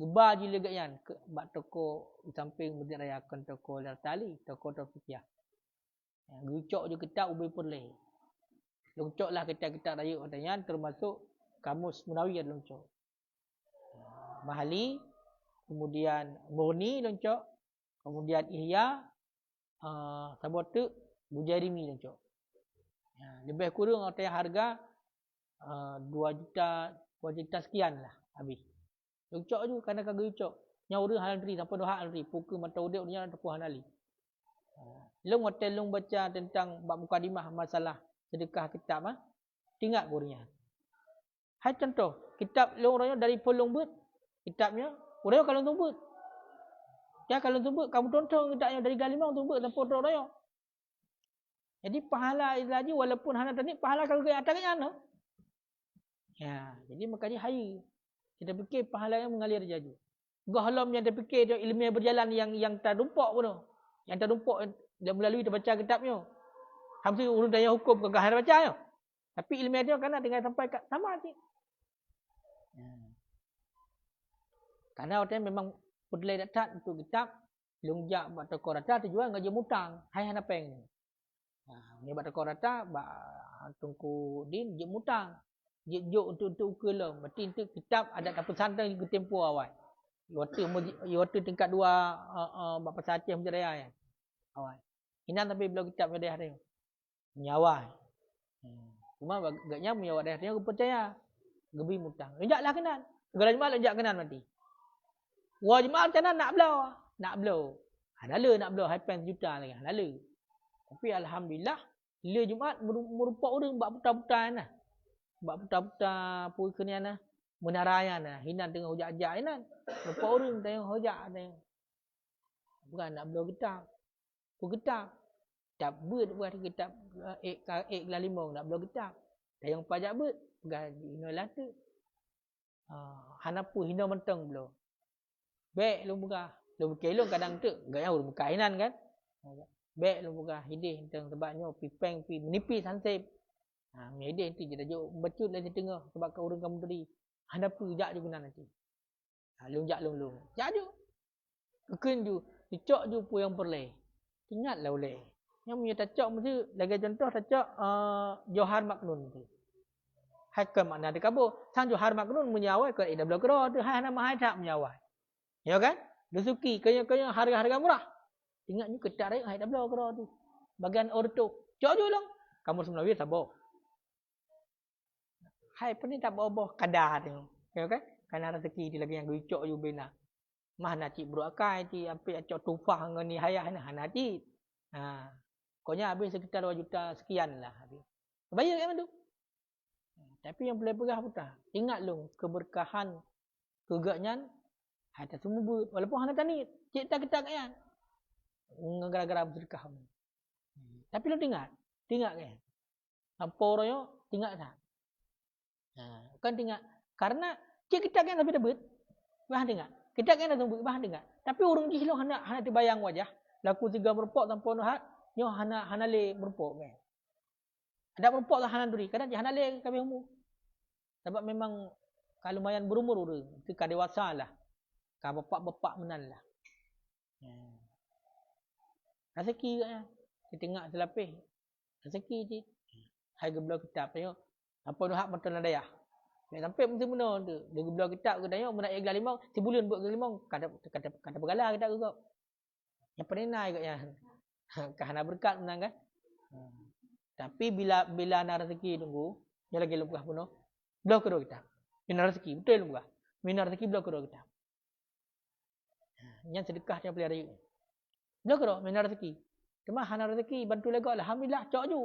gebar je lega yan ke bab toko di samping masjid raya kan toko tali toko Taufiqiyah gucok je kitab ubi perleh longcoklah kitab-kitab raya tayang termasuk kamus Munawi ada longcok Mahali kemudian Murni longcok kemudian Ihya Sabotu Bujairimi longcok lebih kurang tayang harga 2 juta sekian lah habis. Ucok je kerana kagak ucok. Nya urang hal ri sampai 2 hal ri pukul mata udik nya tepuh hanali. Long hotel long baca tentang bab mukadimah masalah sedekah kitab tinggal kurnya. Hai contoh kitab long orangnya dari polong buat kitabnya urang kalau tumbut. Ya kalau tumbut kamu tonton kitabnya dari galimau tumbut dan foto orangnya. Jadi pahala ilaji walaupun hana tadi pahala kalau ke atasnya no. Ya, jadi makanya hai kita fikir pahala yang mengalir jaju. Gahlam yang kita fikir dia ilmiah berjalan yang terdumpak pun. Yang terdumpak dia melalui dia baca kitabnya. Sampai urus daya hukum ke kahar baca yo. Tapi ilmu dia kan dengan sampai kat sama je. Karena orang memang pedulai datat untuk kitab lungjak buat toko rata tujuan ngaji mutang. Hai hana peng. Ni buat toko rata ba tungku din je mutang. Je jo untuk ukelong. Berarti itu kitab ada tak pesantren ke tempoh awal. Waktu tingkat 2 bapa saja macam raya ya. Awal. Inan tapi belum kitab dia hari. Nyawa. Cuma agaknya menyawa dia aku percaya. Gebi mutang. Lenjaklah kenan. Segala jemaah lenjak kenan mati. Wah jemaah macam mana nak belau? Nak belau. Halala nak belau haipan sejuta lagi. Halala. Tapi alhamdulillah le Jumaat merupakan orang buat putar-putar nah. Buat putar-putar pui kenian nah. Menarayan nah. Hinan tengah hujak-hujak hinan. Merupakan orang tengah hujak tengah. Bukan nak belau getah. Pui getah. Tak ber buat kitab kelas 5 nak belau getah. Tayang pajak ber. Gaji hina lata. Hanapu hina menteng belau. Baik lu buka. Lu buka lu kadang tu. Gaya lu buka hinan kan. Baik lu buka. Hidih tentang sebabnya. Pipeng pi menipi sansip. Hidih nanti je dah jauh. Becut lah di tengah. Sebab kau orang kamu tadi. Hanapu jak je guna nanti. Lu jak lu. Jak je. Kekun je. Dicok je pun yang perleh. Ingatlah boleh. Yang punya tacok mesti. Lagi contoh tacok. Johar Maknun tu. Hai ke makna dia kabur. Sang Johar Maknun menyawai ke ida belah kera tu. Hai nama hai tak menyawai. Ya kan? Dia suki kaya harga-harga murah. Ingat ni ketak raya hai dah belah kera tu. Bagian orto. Cok je lang. Kamu sebenarnya sabar. Hai pun ni tak bawa kadar tu. Ya kan? Karena rezeki dia lagi yang duit cok je bina. Mah nak cik beruakai cik ambil cok tufah dengan ni hayah ni. Nak cik. Konya habis sekitar 2 juta sekian lah. Bayar kan tu? Tapi yang boleh perah putah. Ingat lu keberkahan keganyan ada semua but. Walaupun hana tani cik tak ketak kan. Gara-gara berkah. Tapi lu tinggal kan. Ampor yo tinggal tak. Kan tinggal karena cik ketak kan tapi debut. Bahan tinggal. Ketak kan tunggu bahan tinggal. Tapi urang ji silong hana dibayang wajah. Laku 3 merpok tanpa nahat. Nyo hana le merpok kan. Ada merpok lah hana duri. Kadang hana le kami umur. Sebab memang kalau lumayan berumur urang, itu ka dewasa lah. Ka bapak-bapak menan lah. Rezeki katnya. Kita tengok selapih. Rezeki je. Hai gebelah kitab tengok. Apa tu hak betul daya. Nek sampai mesti benar tu. Dia gebelah kitab ke tengok menak kelas 5, sebulan buat kelas 5 kata bergalah kita juga. Yang penenai katnya. Kerana berkat menang kan. Tapi bila nak rezeki tunggu, dia lagi lupah penuh. Belah kedua kita. Mina rezeki betul lupah. Mina rezeki belah kedua kita. Yang sedekah dia pelihara juga. Belah kedua mina rezeki. Cuma hana rezeki bantu lega alhamdulillah cok ju.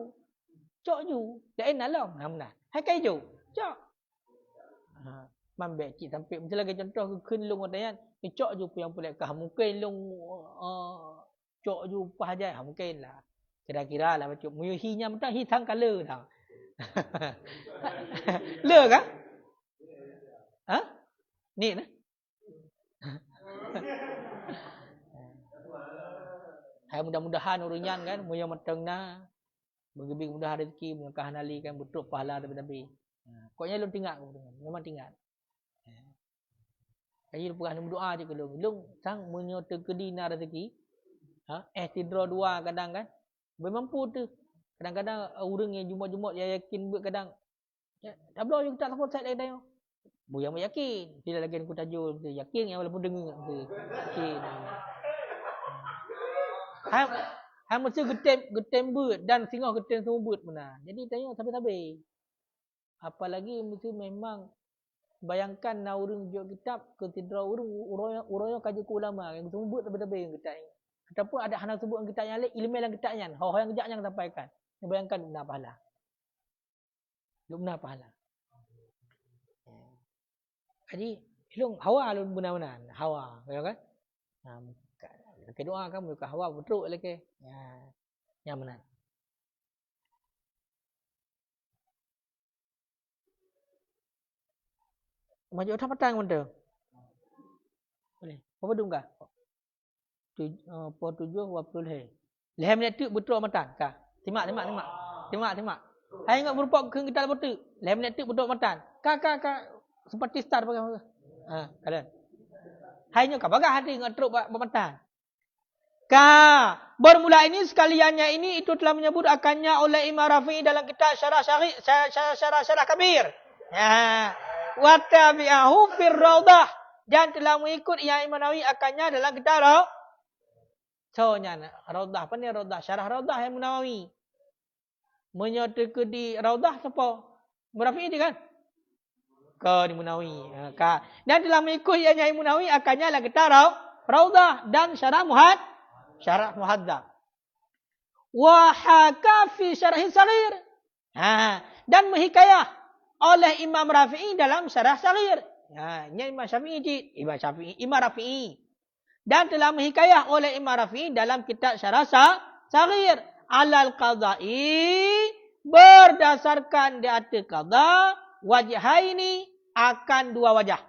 Cok ju. Lain alam alhamdulillah. Hai kai ju. Cok. Mambek cik sampai mesti lagi contoh ke kenlung orang ni cok ju yang pelak kah mungkin long cok ju pahajai mungkin lah. Kira-kira lah macam muyuhinya mentang hitam color dah. Le kah? Ni nah. Hai mudah-mudahan urunyan kan muya meteng na. Bergebi mudah rezeki mengkah nali kan betul pahala tapi. Koknya lu tinggal memang tinggal. Jadi lu pernah berdoa je ke lu sang munyo terkedina rezeki. Tidra 2 kadang kan. Bermampu tu. Kadang-kadang orang yang jumat-jumat yang yakin buat kadang tak boleh juga tak telefon saya lagi dah. Bu yang yakin. Tidak lagi aku tajul betul. Yakin yang walaupun dengar betul. Yakin. Hai mesti getem but dan singgah getem semua but benar. Jadi tanya sampai-sampai. Apalagi mesti memang bayangkan na orang jual kitab ke tidra orang kaji ulama yang semua but sampai-sampai yang kitab. Ataupun ada hana sebut kitab yang lain, ilmu yang kitabnya. Hal yang kitab yang sampaikan. Bayangkan benar pahala. Benar pahala. Jadi, ilmu hawa lu benar-benar. Hawa. Ya kan? Doa kan bukan hawa betul lagi. Yang benar. Maju otak petang betul. Boleh. Apa dong kah? 7 waktu leh. Leh minit tu betul matang kah? Timak. Hai ingat berupa ke kita betul. Lem netik betul matan. Kakak seperti star pakai. Kalian. Hai nya kapagah hati ingat teruk matan. Bermula ini sekaliannya ini itu telah menyebut akannya oleh Imam Rafi'i dalam kitab Syarah Kabir. Wa tabi'ahu fir Raudah, dan telah mengikut Imam Nawawi akannya dalam kitab Raudah. Apa ni Raudah? Syarah Raudah Imam Nawawi. Menyatakan di Raudah siapa? Rafi'i dia kan? Di Imam Nawawi. Dan telah mengikut Imam Nawawi akannya dalam kitab Raudah dan Syarah Muhadzab. Wa haka fi Syarah Saghir. Dan menghikayah oleh Imam Rafi'i dalam Syarah Saghir. Ini Imam Rafi'i. Dan telah menghikayah oleh Imam Rafi'i dalam kitab Syarah Saghir. Alal qadha'i, berdasarkan di atas qadha, wajhaini, akan dua wajah.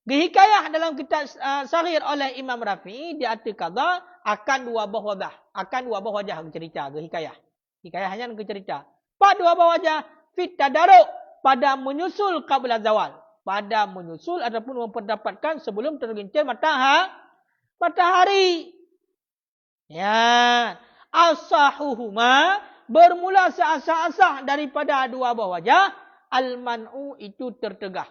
Dihikayah dalam kitab Saghir oleh Imam Rafi'i di atas qadha akan dua buah wajah cerita hikayah. Hikayah hanya cerita. Pada dua buah wajah fit tadaruk, pada menyusul qabla zawal. Pada menyusul ataupun memperdapatkan sebelum tergelincir matahari. Ya, asahuhuma, bermula seasah-asah daripada dua buah wajah, al-man'u itu tertegah.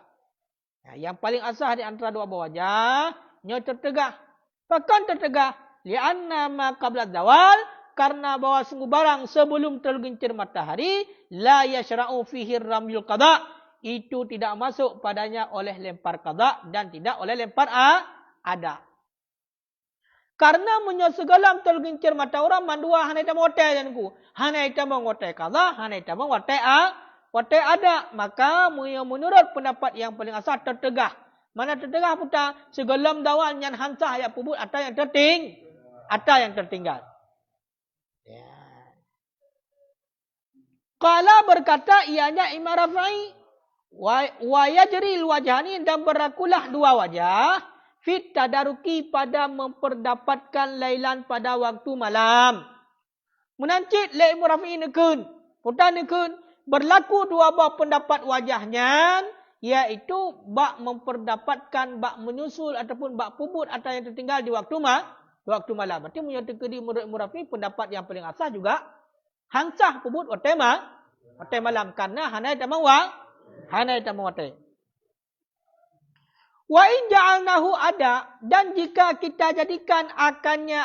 Yang paling asah di antara dua buah wajah, nya tertegah. Bahkan tertegah li'anna ma qabla zawal, karena bahwa sungguh barang sebelum tergelincir matahari, la yashra'u fihi ramyul qada, itu tidak masuk padanya oleh lempar qada dan tidak oleh lempar ada. Karena segala tergelincir mata orang mandua hanai ta motai janku. Hanai ta mengotai qada, hanai ta mengotai ada. Maka menurut pendapat yang paling asal tertegah. Mana tertegah putar segelam dawal yang hansah ya pubut atau yang tertinggal. Qala berkata ianya Imam Rafi'i, wa yajril wajhani, dan berlakulah dua wajah fit tadaruki, pada memperdapatkan lailan pada waktu malam. Menancit le Imam Rafi'i nekun, putan nekun berlaku dua buah pendapat wajahnya, iaitu bak memperdapatkan, bak menyusul ataupun bak pubut atau yang tertinggal di waktu malam. Berarti menyatakan di menurut Imam Rafi'i pendapat yang paling asah juga hansah pubut waktu malam, karena hanai tamang watai. Wa in ja'alnahu ada, dan jika kita jadikan akannya.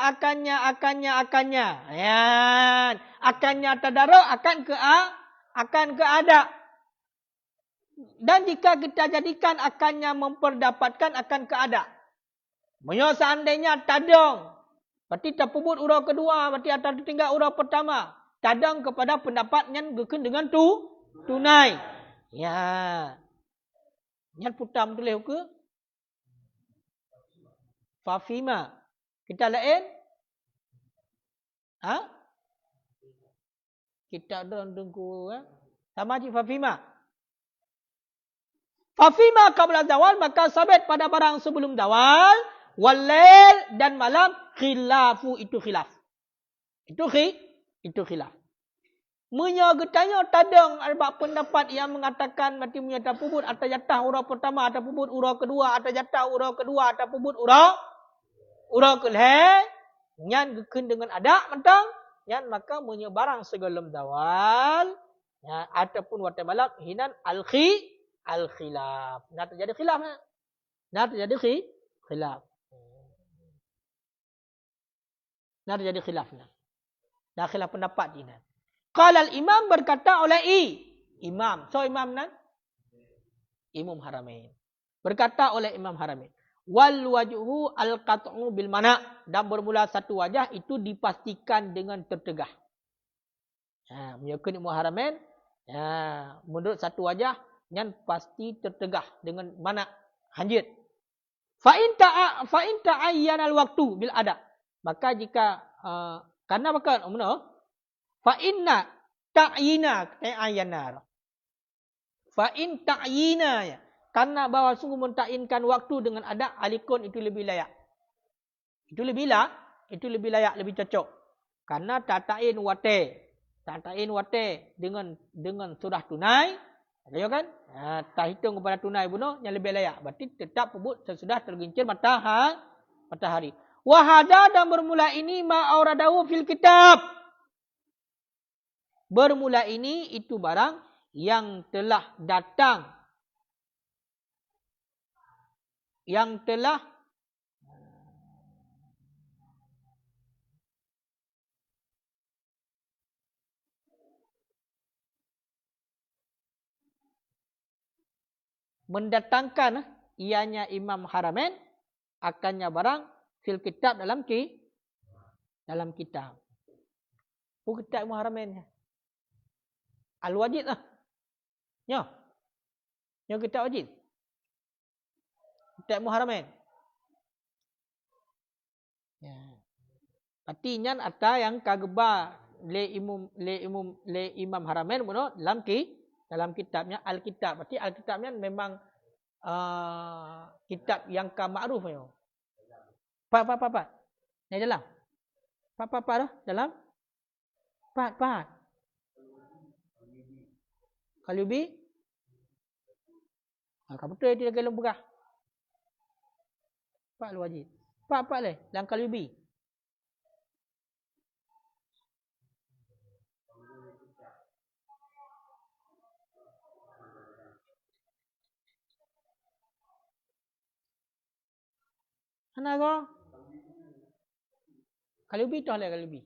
Akannya tadaruk akan ke ada. Dan jika kita jadikan akannya memperdapatkan akan ke ada. Seandainya tadang, berarti terpubut urau kedua, berarti akan tertinggal urau pertama. Tadang kepada pendapat yang gekun dengan tunai. Ya. Yang putam tulis ke? Fafima. Kita lain? Kita dengku. Sama je Fafima. Fafima qabla zawal, maka sabit pada barang sebelum zawal. Walail, dan malam. Khilafu, itu khilaf. Itu khilaf. Menyagetanya tadang albab pendapat yang mengatakan mati menyata pubut atau jatah urau pertama atau pubut urau kedua atau jatah urau kedua atau pubut urau kelih, nyan gekun dengan ada mentang, nyan maka menyebarang segelum zawal, ya, ataupun waktu malam hinan al-khilaf. Nah terjadi khilaf. Nah terjadi khilaf. Nah khilaf pendapat ini. Qala al-imam, berkata oleh imam. So imam nan? Imam Haramain. Berkata oleh Imam Haramain. Wal wajhu al-qat'u bil mana', dan bermula satu wajah itu dipastikan dengan tertegah. Menyokong Imam Haramain, menurut satu wajah yang pasti tertegah dengan mana hanjit. Fa in ta'ayyana al-waqtu bil ada. Maka jika karena maka fa inna ta'yina ta'ayyana. Fa in ta'yina, ya. Karena bahawa sungguh mentakinkan waktu dengan ada alikun itu lebih layak. Itu lebih layak, lebih cocok. Karena ta'in wate. ta'in wate dengan sudah tunai, ya kan? Tak hitung kepada tunai bunuh yang lebih layak. Berarti tetap pebut sesudah tergincir matahari. Wa hadza dan bermula ini ma auradahu fil kitab. Bermula ini itu barang yang telah datang, yang telah mendatangkan ianya Imam Haramain akannya barang fil kitab dalam kitab. Kitab Imam Haramain. Al-Wajid lah. Nyo kitab wajid. Kitab Imam Haramain. Ya. Artinya ada yang kageba le Imam Haramain buno dalam kitabnya Al-Kitab. Berarti Al-Kitabnya memang kitab yang ma'ruf yo. Pak. Ni dalam. Pak dah dalam. Pak. Kalubi. Kamu betul dia dalam begah. Pak Al-Wajid. Pak leh dalam Kalubi. Mana kau? Kalubi tu lah Kalubi.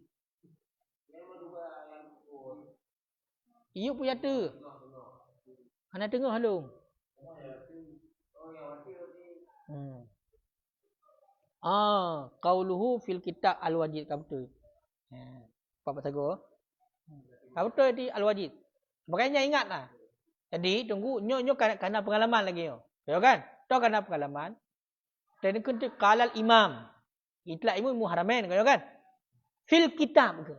Iu punya tu. Ana tengah halung. Qauluhu fil kitab Al-Wajid ka betul. Apa tegur? Ka betul di Al-Wajid. Makanya ingatlah. Jadi tunggu nyo kerana pengalaman lagi yo. Ya kan? Tu kerana pengalaman. Dan kuntu qalal imam. Itulah Imam Haramain kan? Fil kitab ke?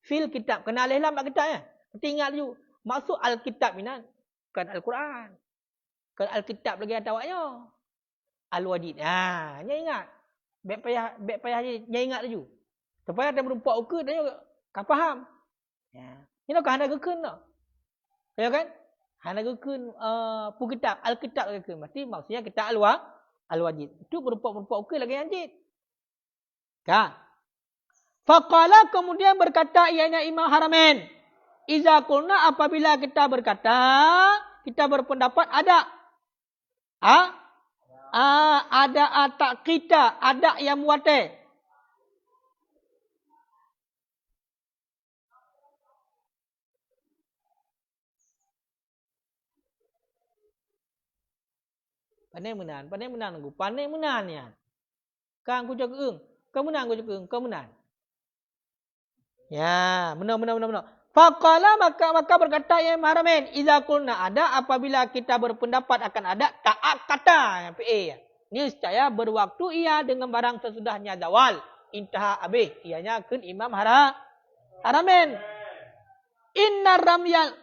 Fil kitab kena alih lam kitab ya. Mesti ingat dulu. Maksud al-kitab ni kan Al-Quran. Kan al-kitab lagi ada awaknya. Al-Wajid. Nya ingat. Baik payah nya ingat dulu. Supaya ada merumpak ukur dan kan faham. Ini kan ada gekun tak? Ya kan? Hana gekun pu kitab, al-kitab gekun. Mesti maksudnya kitab al-wajid. Itu merumpak ukur lagi anjit. Kan? Faqala kemudian berkata ianya Imam Haramain. Iza qulna apabila kita berkata, kita berpendapat ada. Ada atak kita, ada yang muate. Pandai menang aku. Pandai menang ni. Kang ku jaga eng. Kau menang ku jaga eng, kau menang. Ya, menang. Faqala maka berkata Imam Haramain, idza qulna ada apabila kita berpendapat akan ada ta'ak kata yang PA. Niscaya berwaktu ia dengan barang sesudahnya zawal. Intaha abih. Ianya kun Imam Haramain. Inna ramyal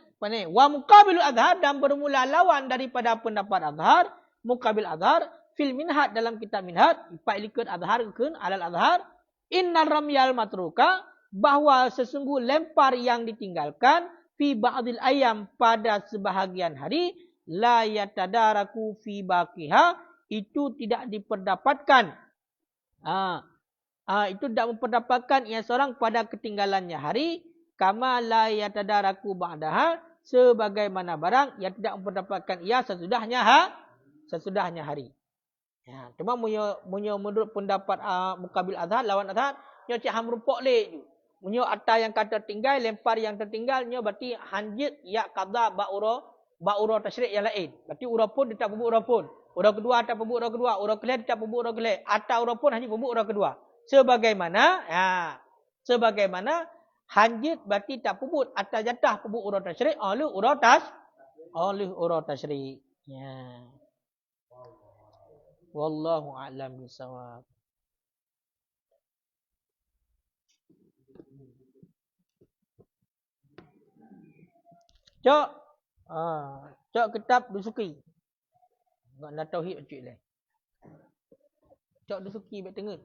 wa muqabilu azhar dan bermula lawan daripada pendapat azhar. Muqabil azhar fil minhad dalam kitab minhad. Ipak likut azhar kun alal azhar. Inna ramyal matruka. Bahawa sesungguh lempar yang ditinggalkan fi ba'dil ayam pada sebahagian hari la yatadaraku fi baqiha itu tidak diperdapatkan. Itu tidak memperdapatkan ia seorang pada ketinggalannya hari kama la yatadaraku ba'daha sebagaimana barang yang tidak memperdapatkan ia sesudahnya hari. Ya, cuma menurut pendapat muqabil azhar lawan azhar nyo cak ham rupok le ju. Munyo atas yang kata tinggal, lempar yang tertinggalnya berarti hanjit ya qada ba'ura tasyrik yang lain. Berarti urah pun dia tak pebut urah pun. Urah kedua tak pebut urah kedua, urah kelih tak pebut urah kelih. Atas urah pun hanya pebut urah kedua. Sebagaimana hanjit berarti tak pebut atas jatah pebut urah tasyrik oleh urah tasyrik. Ya. Wallahu a'lam bishawab. Cok kitab Dusuki. Enggak nak tauhid cik leh. Cok Dusuki bet tengah.